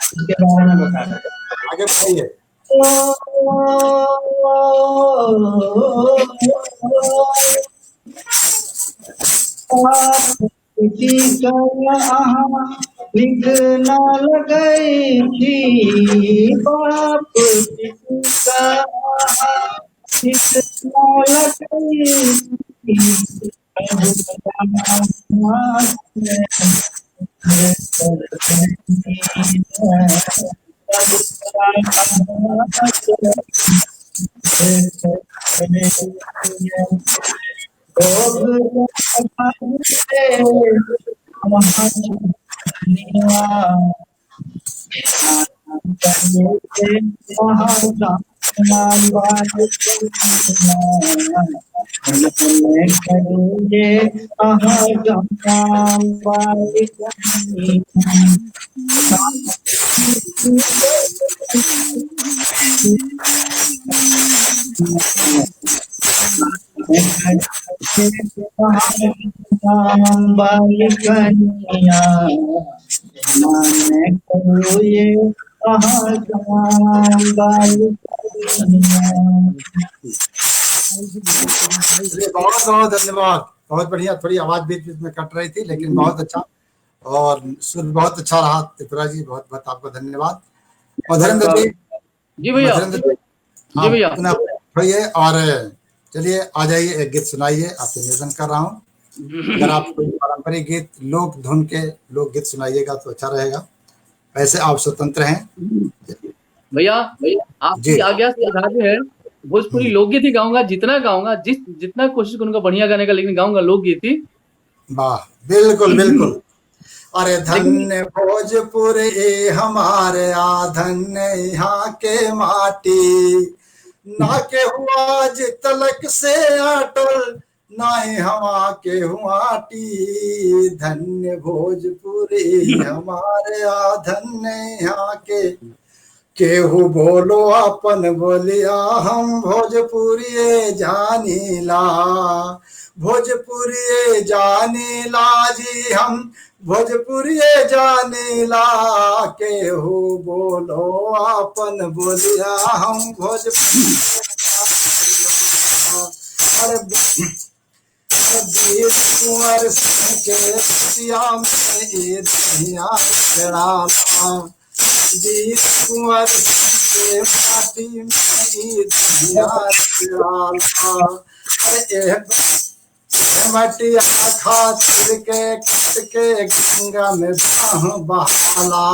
इसके बारे में बता रहे आगे बढ़िए। लिख न लगई थी बाप का लिख न लगई बहुत बहुत धन्यवाद, बहुत बढ़िया। थोड़ी आवाज बीच बीच में कट रही थी, लेकिन बहुत अच्छा और सुर बहुत अच्छा रहा। त्रिपुरा जी बहुत बहुत आपको धन्यवाद। और धीरेन्द्र जी, जी भैया, धीरेन्द्र जी जी भैया, पुनः होइए और चलिए आ जाइए, एक गीत सुनाइए। आपसे निवेदन कर रहा हूँ, अगर आप कोई पारंपरिक गीत, लोक धुन के लोक गीत सुनाइएगा तो अच्छा रहेगा। वैसे आप स्वतंत्र हैं भैया आपकी आज्ञा से आगे है। भोजपुरी लोकगीत ही गाऊंगा, जितना गाऊंगा, जितना कोशिश करूंगा बढ़िया गाने का, लेकिन गाऊंगा लोकगीत ही। वाह, बिल्कुल बिल्कुल। अरे धन्य भोजपुर ए हमारे, आ धन्य यहाँ के माटी, ना के हुआ आज तलक से अटल, ना ही हवा के हुआटी। धन्य भोजपुर ए हमारे, आ धन्य यहाँ के, केहू बोलो अपन बोलिया, हम भोजपुरी जानीला, भोजपुरी जानीला जी, हम भोजपुरी जानीला, केहू बोलो अपन बोलिया, हम भोजपुरी। अरे वीर कुंवर सिंह के सिया में ईदिया चढ़ाला, वीर कुंवर सिंह के माटी में ईदिया चढ़ाला। अरे मटिया खातिर के कट के गंगा में बहाला,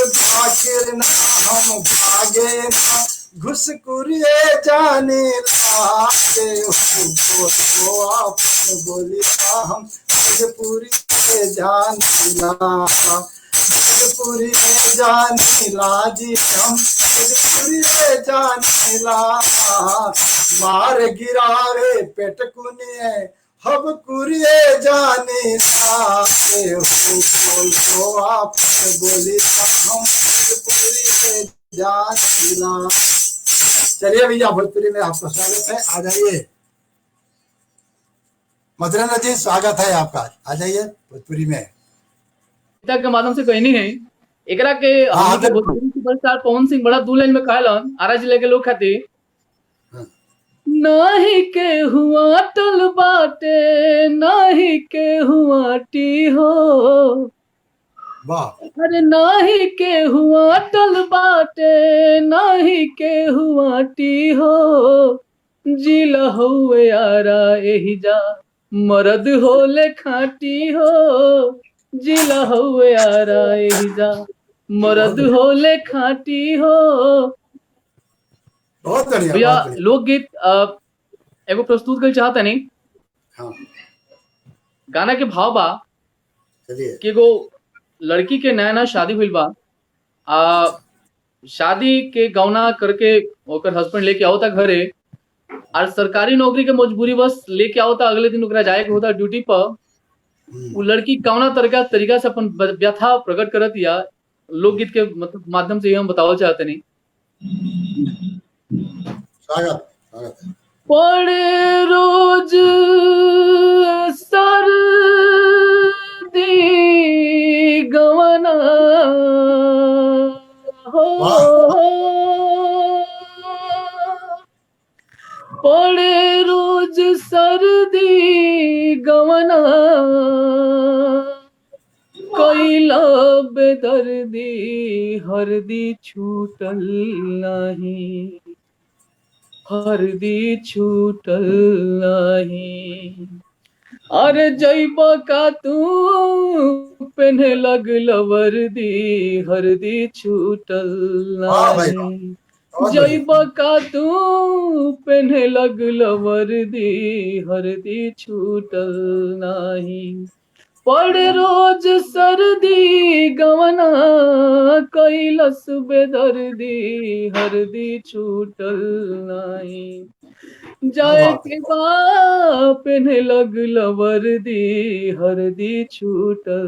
बाकिर ना हम भागे ना घुसकुरिए जाने लागे, बोलो आप बोलिया, हम भोजपुरी जानीला, भोजपुरी जानीला जी, हम भोजपुरी जानीला। मार गिरावे पेट कुनिए, हब कुरिए जानीला, बोलो आप बोलिया, हम भोजपुरी जानीला। चलिए भैया, भोजपुरी में आपका स्वागत है, आ जाइए। मधुरेंद्र जी स्वागत है आपका, आ जाइए भोजपुरी में। के माध्यम से कहनी है एकरा के हमके भोजपुरी सुपरस्टार पवन सिंह बड़ा दू लाइन में कहलन, आरा जिले के लोग खातिर। नाही के हुआ टल बाटे, नाही के हुआ टी हो, वाह। अरे नाही के हुआ टल बाटे, नाही के हुआ टी हो, जिला हुए यारा एही जा, मरद होले खाटी हो, जिला हुए यारा एही जा, मरद होले खाटी हो। बहुत बढ़िया, भैया बहुत बढ़िया। लोकगीत एगो प्रस्तुत कर चाहता नहीं। हाँ, गाना के भाव बा चलिए। कि एगो लड़की के नया नया शादी हुई बा। शादी के गौना करके ओकर हस्बैंड लेके आओ था घरे, और सरकारी नौकरी के मजबूरी बस लेके आओ था, अगले दिन ओकरा जाए के होता ड्यूटी पर। वो लड़की कौना तरीका से अपन व्यथा प्रकट करत या लोकगीत के मतलब माध्यम से ये हम बतावल चाहते नहीं। स्वागत स्वागत है। पड़े रोज सर्दी गवना हो, पड़े रोज सर्दी गवना, कैला बेदर्दी हरदी छूटल नहीं, हरदी छूटल नहीं। अरे जइबा का तू पेन्हे लगल वर्दी, हरदी छूटल वाह भाई, नहीं। बहुत बढ़िया। जइबा का तू पेन्हे लगल वर्दी, हरदी छूटल नहीं। पड़े रोज सर्दी गवना, कैलस बेदर्दी हरदी छूटल नहीं। जाए के बाप ने लगल वर्दी, हरदी छूटल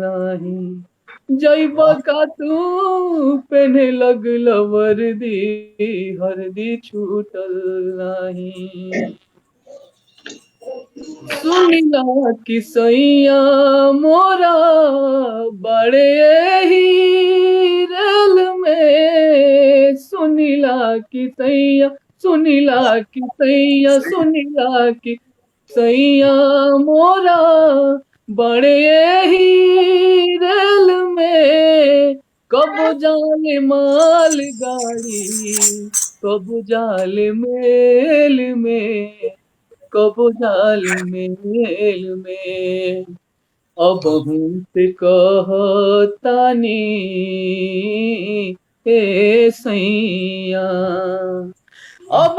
नहीं। जइबा का तू पेन्हे लगल वर्दी, हरदी छूटल नहीं। सुनिला कि सैया मोरा बड़े ही रेल में, सुनिला कि सैया, सुनिला कि सैया, सुनिला कि सैया मोरा बड़े ही रेल में। कब जाले माल गाड़ी, कब जाले मेल में, कब जाल मेल में। अब से कहतानी ए सैया, अब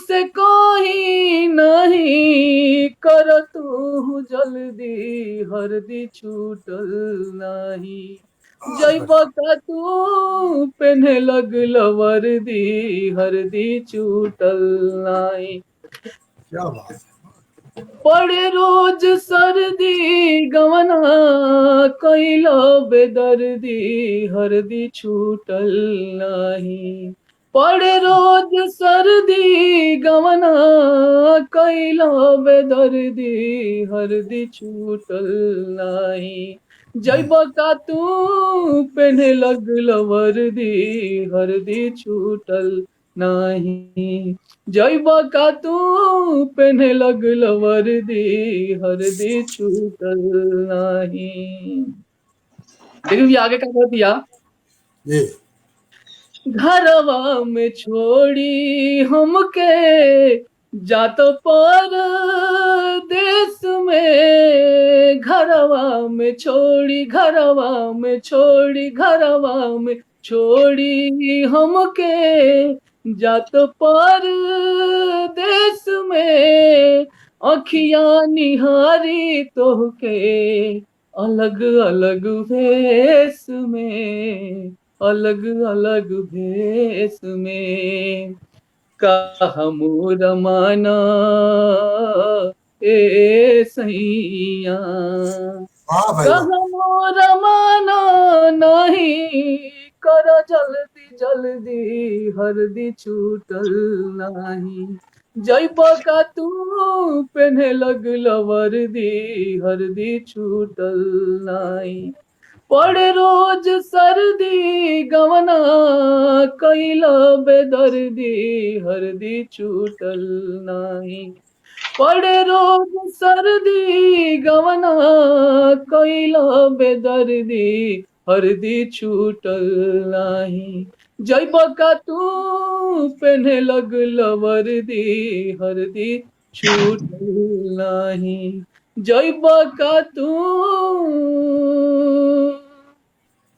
से कोई नहीं, कर तू जल्दी हरदी छूटल नहीं। जइबा का तू पेन्हे लगल वर्दी, हरदी छूटल नहीं। क्या बात है। पड़े रोज सर्दी गवना, कैला बेदर्दी हरदी छूटल नहीं। पड़े रोज सर्दी गवना, कैला बेदर्दी हरदी छूटल नहीं। जइबा का तू पेन्हे लगल वर्दी, हरदी छूटल नहीं। जइबा का तू पेन्हे लगल वर्दी, हरदी छूटल नहीं। देखिए ये आगे क्या कर दिया। जी। घरवा में छोड़ी हमके जात पर देश में, घरवा में छोड़ी, घरवा में छोड़ी, घरवा में छोड़ी हमके जात पर देश में। अखिया निहारी तोहके अलग अलग भेष में, अलग अलग भेष में। कहा मोर माना ए सैया, वाह भाई, वाह। कहा मोर माना नहीं, कर जल्दी जल्दी हरदी छूटल नहीं। जइबा का तू पेन्हे लगल वर्दी, हरदी छूटल नहीं। पड़े रोज सर्दी गवना, कैला बेदर्दी हरदी छूटल नहीं। पड़े रोज सर्दी गवना, कैला बेदर्दी हरदी छूटल नहीं। जइबा का तू पेन्हे लगल वर्दी, हरदी छूटल नहीं। जइबा का तू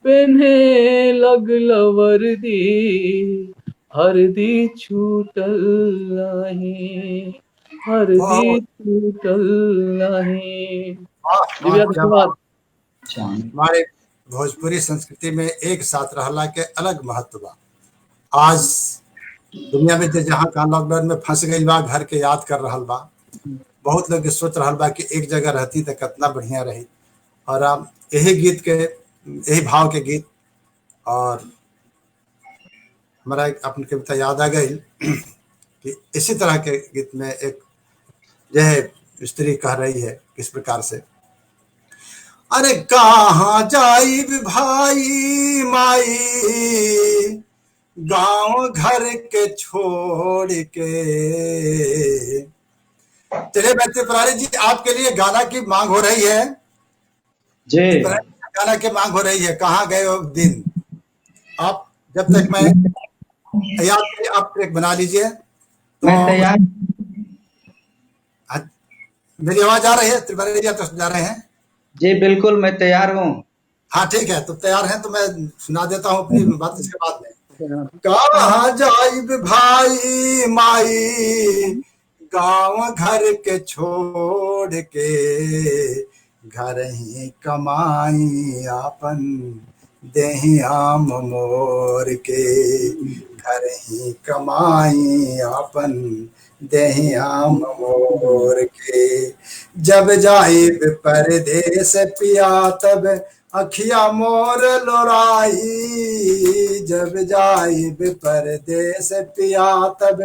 पेन्हे लगल वर्दी हरदी छूटल नहीं, हरदी छूटल नहीं। जी भैया क्या बात। धन्यवाद। अच्छा हमारे भोजपुरी संस्कृति में एक साथ रहला के अलग महत्व बा। आज दुनिया में जहाँ कहाँ लॉकडाउन में फंस गई बा, घर के याद कर रहल बा। बहुत लोग सोच रहल बा कि एक जगह रहती तो कितना बढ़िया रही। और अब यही गीत के, यही भाव के गीत, और हमारा एक अपनी कविता याद आ गई कि इसी तरह के गीत में एक यह स्त्री कह रही है किस प्रकार से, अरे कहाँ जाई भाई माई गांव घर के छोड़ के। चलिए बैठते पुरारी जी, आपके लिए गाना की मांग हो रही है जी। गाना की मांग हो रही है। कहाँ गए हो दिन आप, जब तक मैं याद आप ट्रैक बना लीजिए। तो मैं तैयार। मेरी आवाज आ रही है त्रिपाठी जी, आप तो सुना रहे हैं? जी बिल्कुल मैं तैयार हूँ। हाँ ठीक है, तो तैयार हैं तो मैं सुना देता हूँ अपनी बात इसके बाद में। कहाँ जाइब भाई माई गांव घर के छोड़ के, घर ही कमाई आपन देही आम मोर के, घर ही कमाई आपन देही आम मोर के। जब जाइब परदेस पिया तब अखिया मोर लोराई, जब जाइब परदेस पिया तब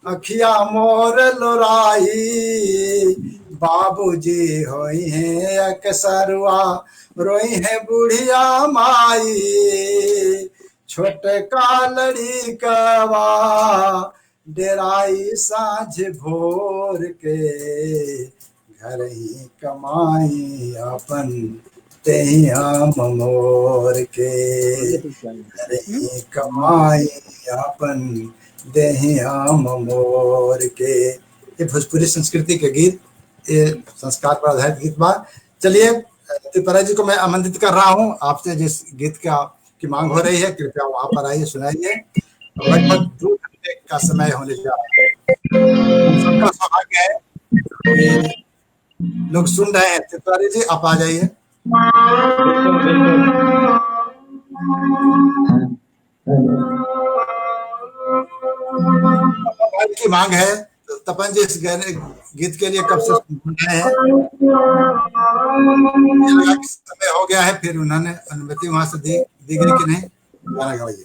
अखिया मोर लोराई। बाबूजी होई हैं अकसरुआ रोई है बुढ़िया माई, छोटका लड़ी कवा डेराई साँझ भोर के, घर ही कमाई अपन तेही आम मोर के, घर ही कमाई अपन देही आम मोर के। ये भोजपुरी संस्कृति के गीत, ये संस्कार पर आधारित गीत बा। चलिए त्रिपुरा जी को मैं आमंत्रित कर रहा हूँ, आपसे जिस गीत की मांग हो रही है कृपया वहां पर आइए, सुनाइए। लगभग 2 घंटे का समय होने जा रहा है। हम सबका सौभाग्य है कि लोग सुन रहे हैं। त्रिपुरा जी आप आ जाइए। भाई की मांग है, तो तपन जी इस गीत के लिए कब से सुन रहे हैं? समय हो गया है, फिर उन्होंने अनुमति वहां से दी गई कि नहीं? गाना गाइए।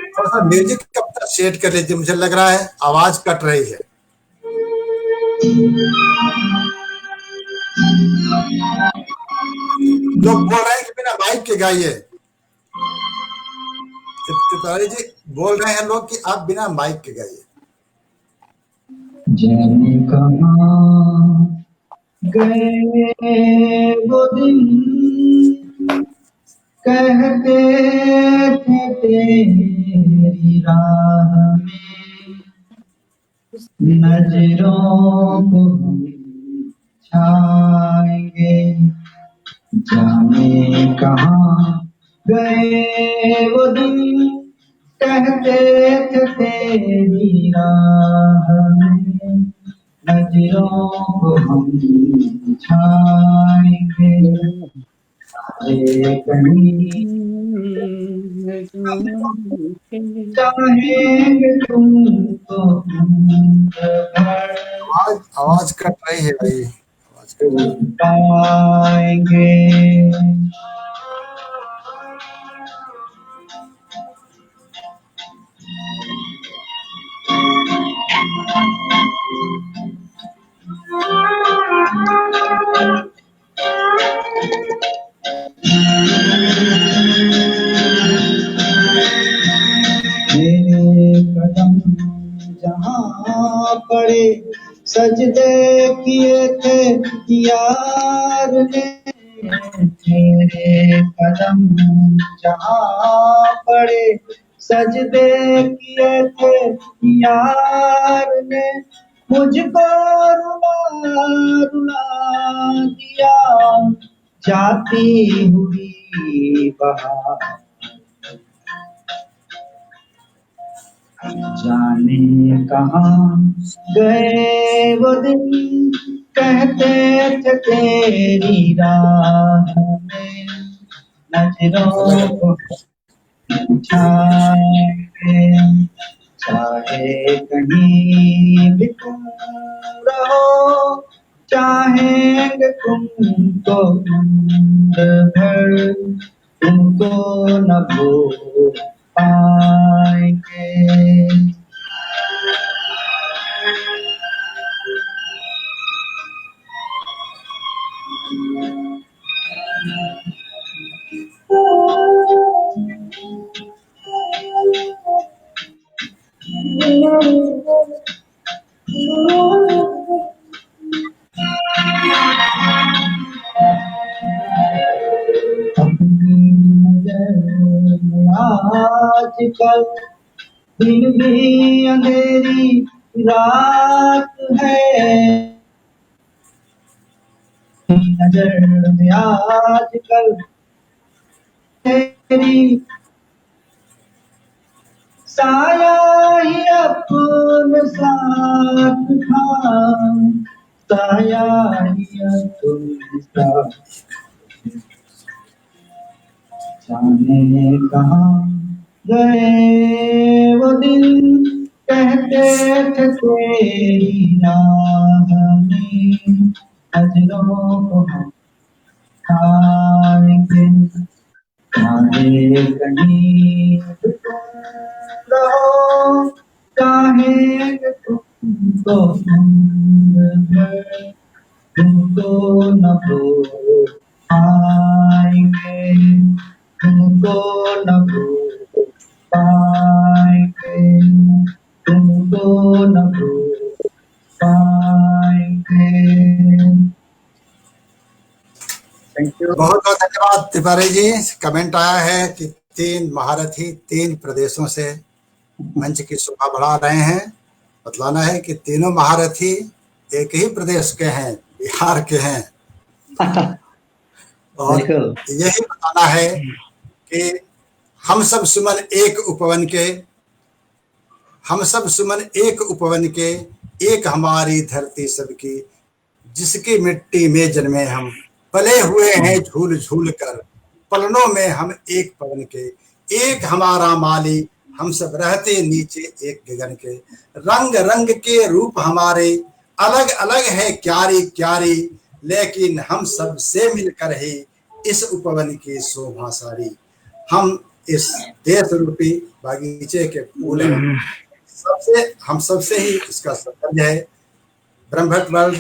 थोड़ा सा म्यूजिक कब तक सेट कर लीजिए, मुझे लग रहा है आवाज कट रही है। लोग बोल रहे हैं कि बिना माइक के गाइए। तिवारी जी बोल रहे हैं लोग कि आप बिना माइक के गाइए। जाने कहाँ गए वो दिन कहते थे तेरी राह में नजरों को हम छाएंगे। जाने कहाँ गए वो दिन कहते थे तेरी राह में नजरों को हम छाएंगे। कहीं चाहेंगे तुमको आवाज कट रही है भाई, आवाज कट पाएंगे। मेरे कदम जहाँ पड़े सजदे किए थे यार ने, मेरे कदम जहाँ पड़े सजदे किए थे यार ने, मुझको रुला रुला दिया जाती हुई बहार, जाने कहाँ गए वो दिन, कहते थे तेरी राह में नजरों को छाए, चाहे कहीं भी तुम रहो, चाहेंगे तुमको उम्र भर, तुमको न भूल पाएंगे। आजकल दिन भी अंधेरी रात है, नजर में आजकल तेरी साया ही अपने साथ था, साया ही अपने साथ, जाने कहाँ गए वो दिन, कहते थे तेरी राह में नजरों को हम खाएंगे, चाहे कहीं तुम रहो, चाहे तुमको उम्र भर, तुमको न भूल पाएंगे, तुमको न भूल पाएंगे, तुमको न भूल पाएंगे। Thank you. बहुत बहुत धन्यवाद तिवारी जी। कमेंट आया है कि 3 महारथी 3 प्रदेशों से मंच की शोभा बढ़ा रहे हैं। बतलाना है कि तीनों महारथी एक ही प्रदेश के हैं, बिहार के हैं। और यही बताना है कि हम सब सुमन एक उपवन के, हम सब सुमन एक उपवन के, एक हमारी धरती सबकी, जिसकी मिट्टी में जन्मे हम, पले हुए हैं झूल झूल कर, पलनों में हम एक पवन के, एक हमारा माली, हम सब रहते नीचे एक गगन के, रंग रंग के रूप हमारे अलग अलग है क्यारी क्यारी, लेकिन हम सब से मिलकर ही इस उपवन की शोभा सारी। हम इस देश रूपी बागीचे के फूल हैं, सबसे हम सबसे ही इसका संबंध है। ब्रह्मभट्ट वर्ल्ड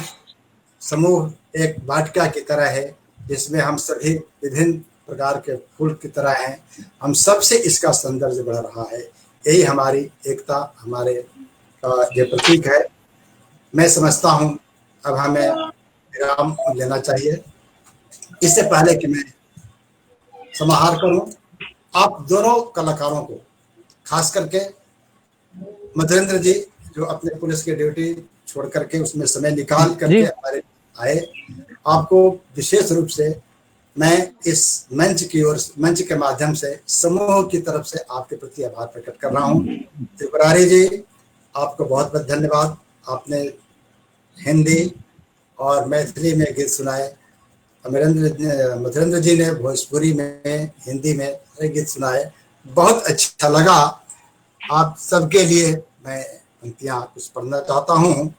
समूह एक वाटिका की तरह है, जिसमें हम सभी विभिन्न प्रकार के फूल की तरह हैं। हम सबसे इसका सौंदर्य बढ़ रहा है। यही हमारी एकता, हमारे ये प्रतीक है। मैं समझता हूँ अब हमें विराम लेना चाहिए। इससे पहले कि मैं समाहार करूं, आप दोनों कलाकारों को, खास करके मधुरेंद्र जी जो अपने पुलिस की ड्यूटी छोड़ करके उसमें समय निकाल करके हमारे आए, आपको विशेष रूप से मैं इस मंच की ओर, मंच के माध्यम से समूह की तरफ से आपके प्रति आभार प्रकट कर रहा हूँ। त्रिपुरारी जी, आपको बहुत बहुत धन्यवाद। आपने हिंदी और मैथिली में गीत सुनाए, मधुरेंद्र जी ने भोजपुरी में, हिंदी में गीत सुनाए, बहुत अच्छा लगा। आप सबके लिए मैं पंक्तियां कुछ पढ़ना चाहता हूँ।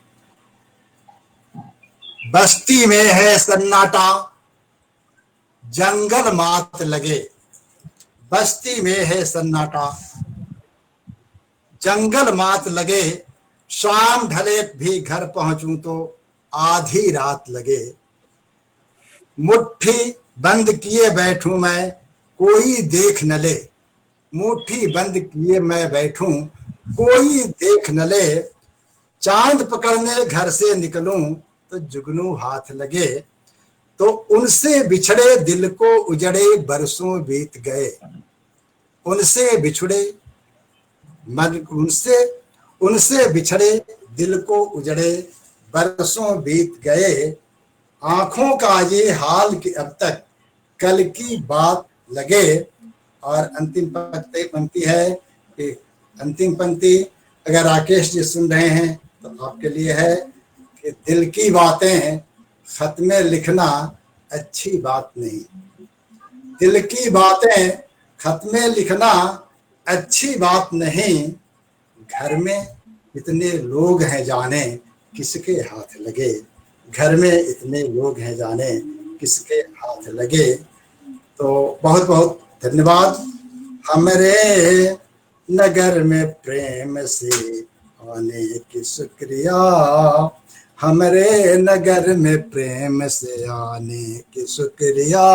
बस्ती में है सन्नाटा, जंगल मात लगे, बस्ती में है सन्नाटा, जंगल मात लगे, शाम ढले भी घर पहुंचूं तो आधी रात लगे, मुट्ठी बंद किए बैठूं मैं कोई देख न ले, मुट्ठी बंद किए मैं बैठूं कोई देख न ले, चांद पकड़ने घर से निकलूं तो जुगनू हाथ लगे, तो उनसे बिछड़े दिल को उजड़े बरसों बीत गए, उनसे बिछड़े मन, उनसे बिछड़े दिल को उजड़े बरसों बीत गए, आंखों का ये हाल कि अब तक कल की बात लगे। और अंतिम पंक्ति है कि अंतिम पंक्ति अगर राकेश जी सुन रहे हैं तो आपके लिए है कि दिल की बातें खत में लिखना अच्छी बात नहीं। दिल की बातें खत में लिखना अच्छी बात नहीं। घर में इतने लोग हैं जाने किसके हाथ लगे। घर में इतने लोग हैं जाने किसके हाथ लगे। तो बहुत बहुत धन्यवाद। हमारे नगर में प्रेम से आने की शुक्रिया। हमारे नगर में प्रेम से आने की शुक्रिया।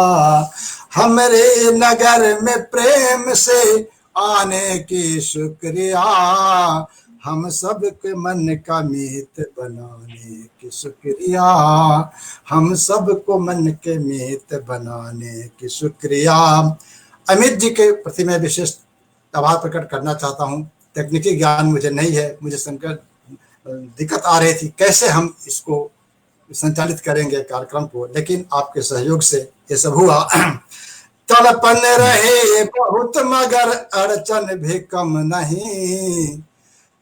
हमारे नगर में प्रेम से आने की शुक्रिया। हम सब के मन का मीत बनाने की शुक्रिया। हम सब को मन के मीत बनाने की शुक्रिया। अमित जी के प्रति मैं विशेष आभार प्रकट करना चाहता हूँ। तकनीकी ज्ञान मुझे नहीं है, मुझे संकट दिक्कत आ रही थी कैसे हम इसको संचालित करेंगे कार्यक्रम को, लेकिन आपके सहयोग से ये सब हुआ। तड़पन रहे बहुत मगर अड़चन भी कम नहीं।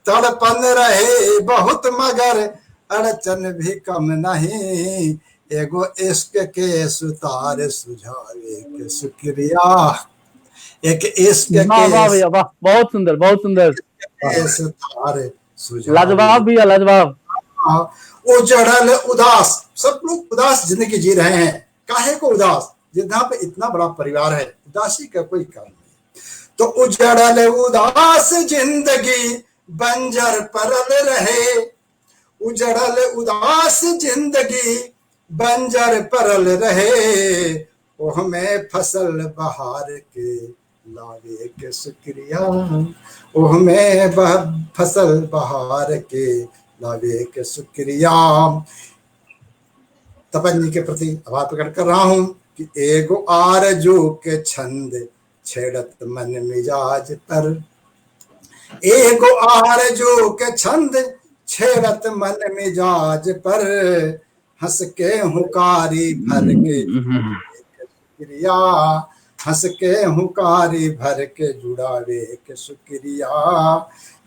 तड़पन रहे बहुत मगर अड़चन भी कम नहीं। एगो इश्क के सुतार सुझावे के शुक्रिया। एक इश्क के भैया वाह, बहुत सुंदर बहुत सुंदर, सुतार लाजवाब भैया लाजवाब। उजड़ल उदास, सब लोग उदास जिंदगी जी रहे हैं। काहे को उदास, जहाँ पे इतना बड़ा परिवार है, उदासी का कोई कारण नहीं। तो उजड़ल उदास जिंदगी बंजर परल रहे। उजड़ल उदास जिंदगी बंजर परल रहे। ओ हमें फसल बहार के लावे के शुक्रिया। ओ हमें फसल बहार के लावे के शुक्रिया। तपन जी के प्रति आभार प्रकट कर रहा हूँ कि एगो आरज़ू के छंद छेड़त मन मिजाज पर। एगो आरज़ू के छंद छेड़त मन मिजाज पर। हंस के हुकारी भर के शुक्रिया। हंस के हुकारी भर के जुड़ावे के शुक्रिया।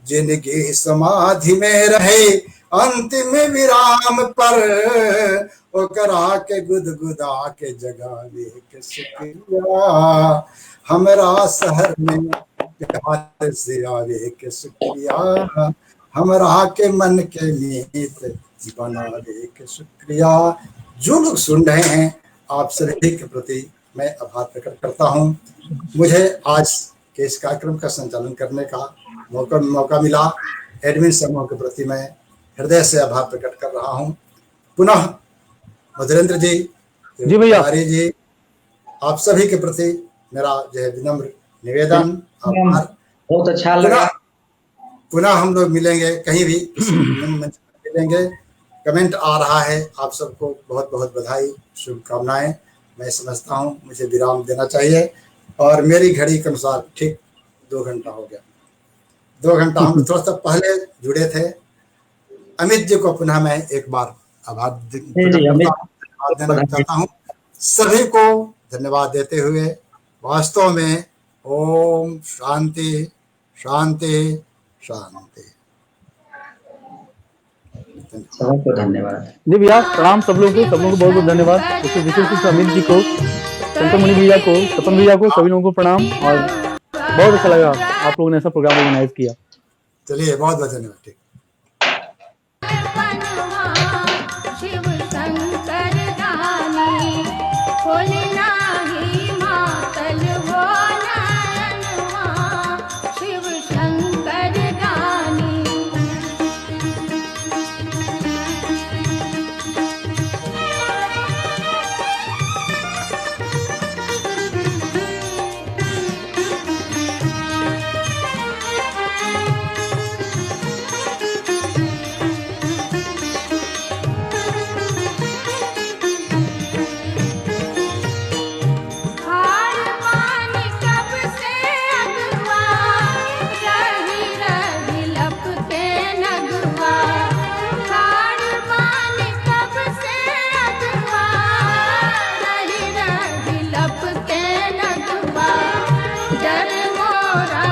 जिंदगी समाधि में रहे अंतिम विराम पर। ओकरा के गुदगुदा के जगावे के शुक्रिया। हमरा शहर में प्यार से आवे के शुक्रिया। हमरा के मन के मीत बनावे के शुक्रिया। जो लोग सुन रहे हैं आप सभी के प्रति मैं आभार प्रकट करता हूं। मुझे आज के इस कार्यक्रम का संचालन करने का मौका मिला। एडमिन समूह के प्रति मैं हृदय से आभार प्रकट कर रहा हूं। पुनः मधुरेंद्र जी भैया जी, आप सभी के प्रति मेरा जो है विनम्र निवेदन आभार। बहुत अच्छा लगा। पुनः हम लोग मिलेंगे कहीं भी मिलेंगे। कमेंट आ रहा है, आप सबको बहुत बहुत बधाई शुभकामनाएं। मैं समझता हूं मुझे विराम देना चाहिए और मेरी घड़ी के अनुसार ठीक 2 घंटा हो गया। 2 घंटा हम थोड़ा सा पहले जुड़े थे। अमित जी को पुनः मैं एक बार आभार देना चाहता हूँ। सभी को धन्यवाद देते हुए वास्तव में ओम शांति शांति शांति। सबको धन्यवाद जी भैया, प्रणाम सब लोगों को बहुत बहुत धन्यवाद। विशेष रूप से अमित जी को, शंकर मुनि भैया को, तपन भैया को, सभी लोगों को प्रणाम। और बहुत अच्छा लगा आप लोगों ने ऐसा प्रोग्राम ऑर्गेनाइज किया। चलिए बहुत बहुत धन्यवाद। ठीक। मोरा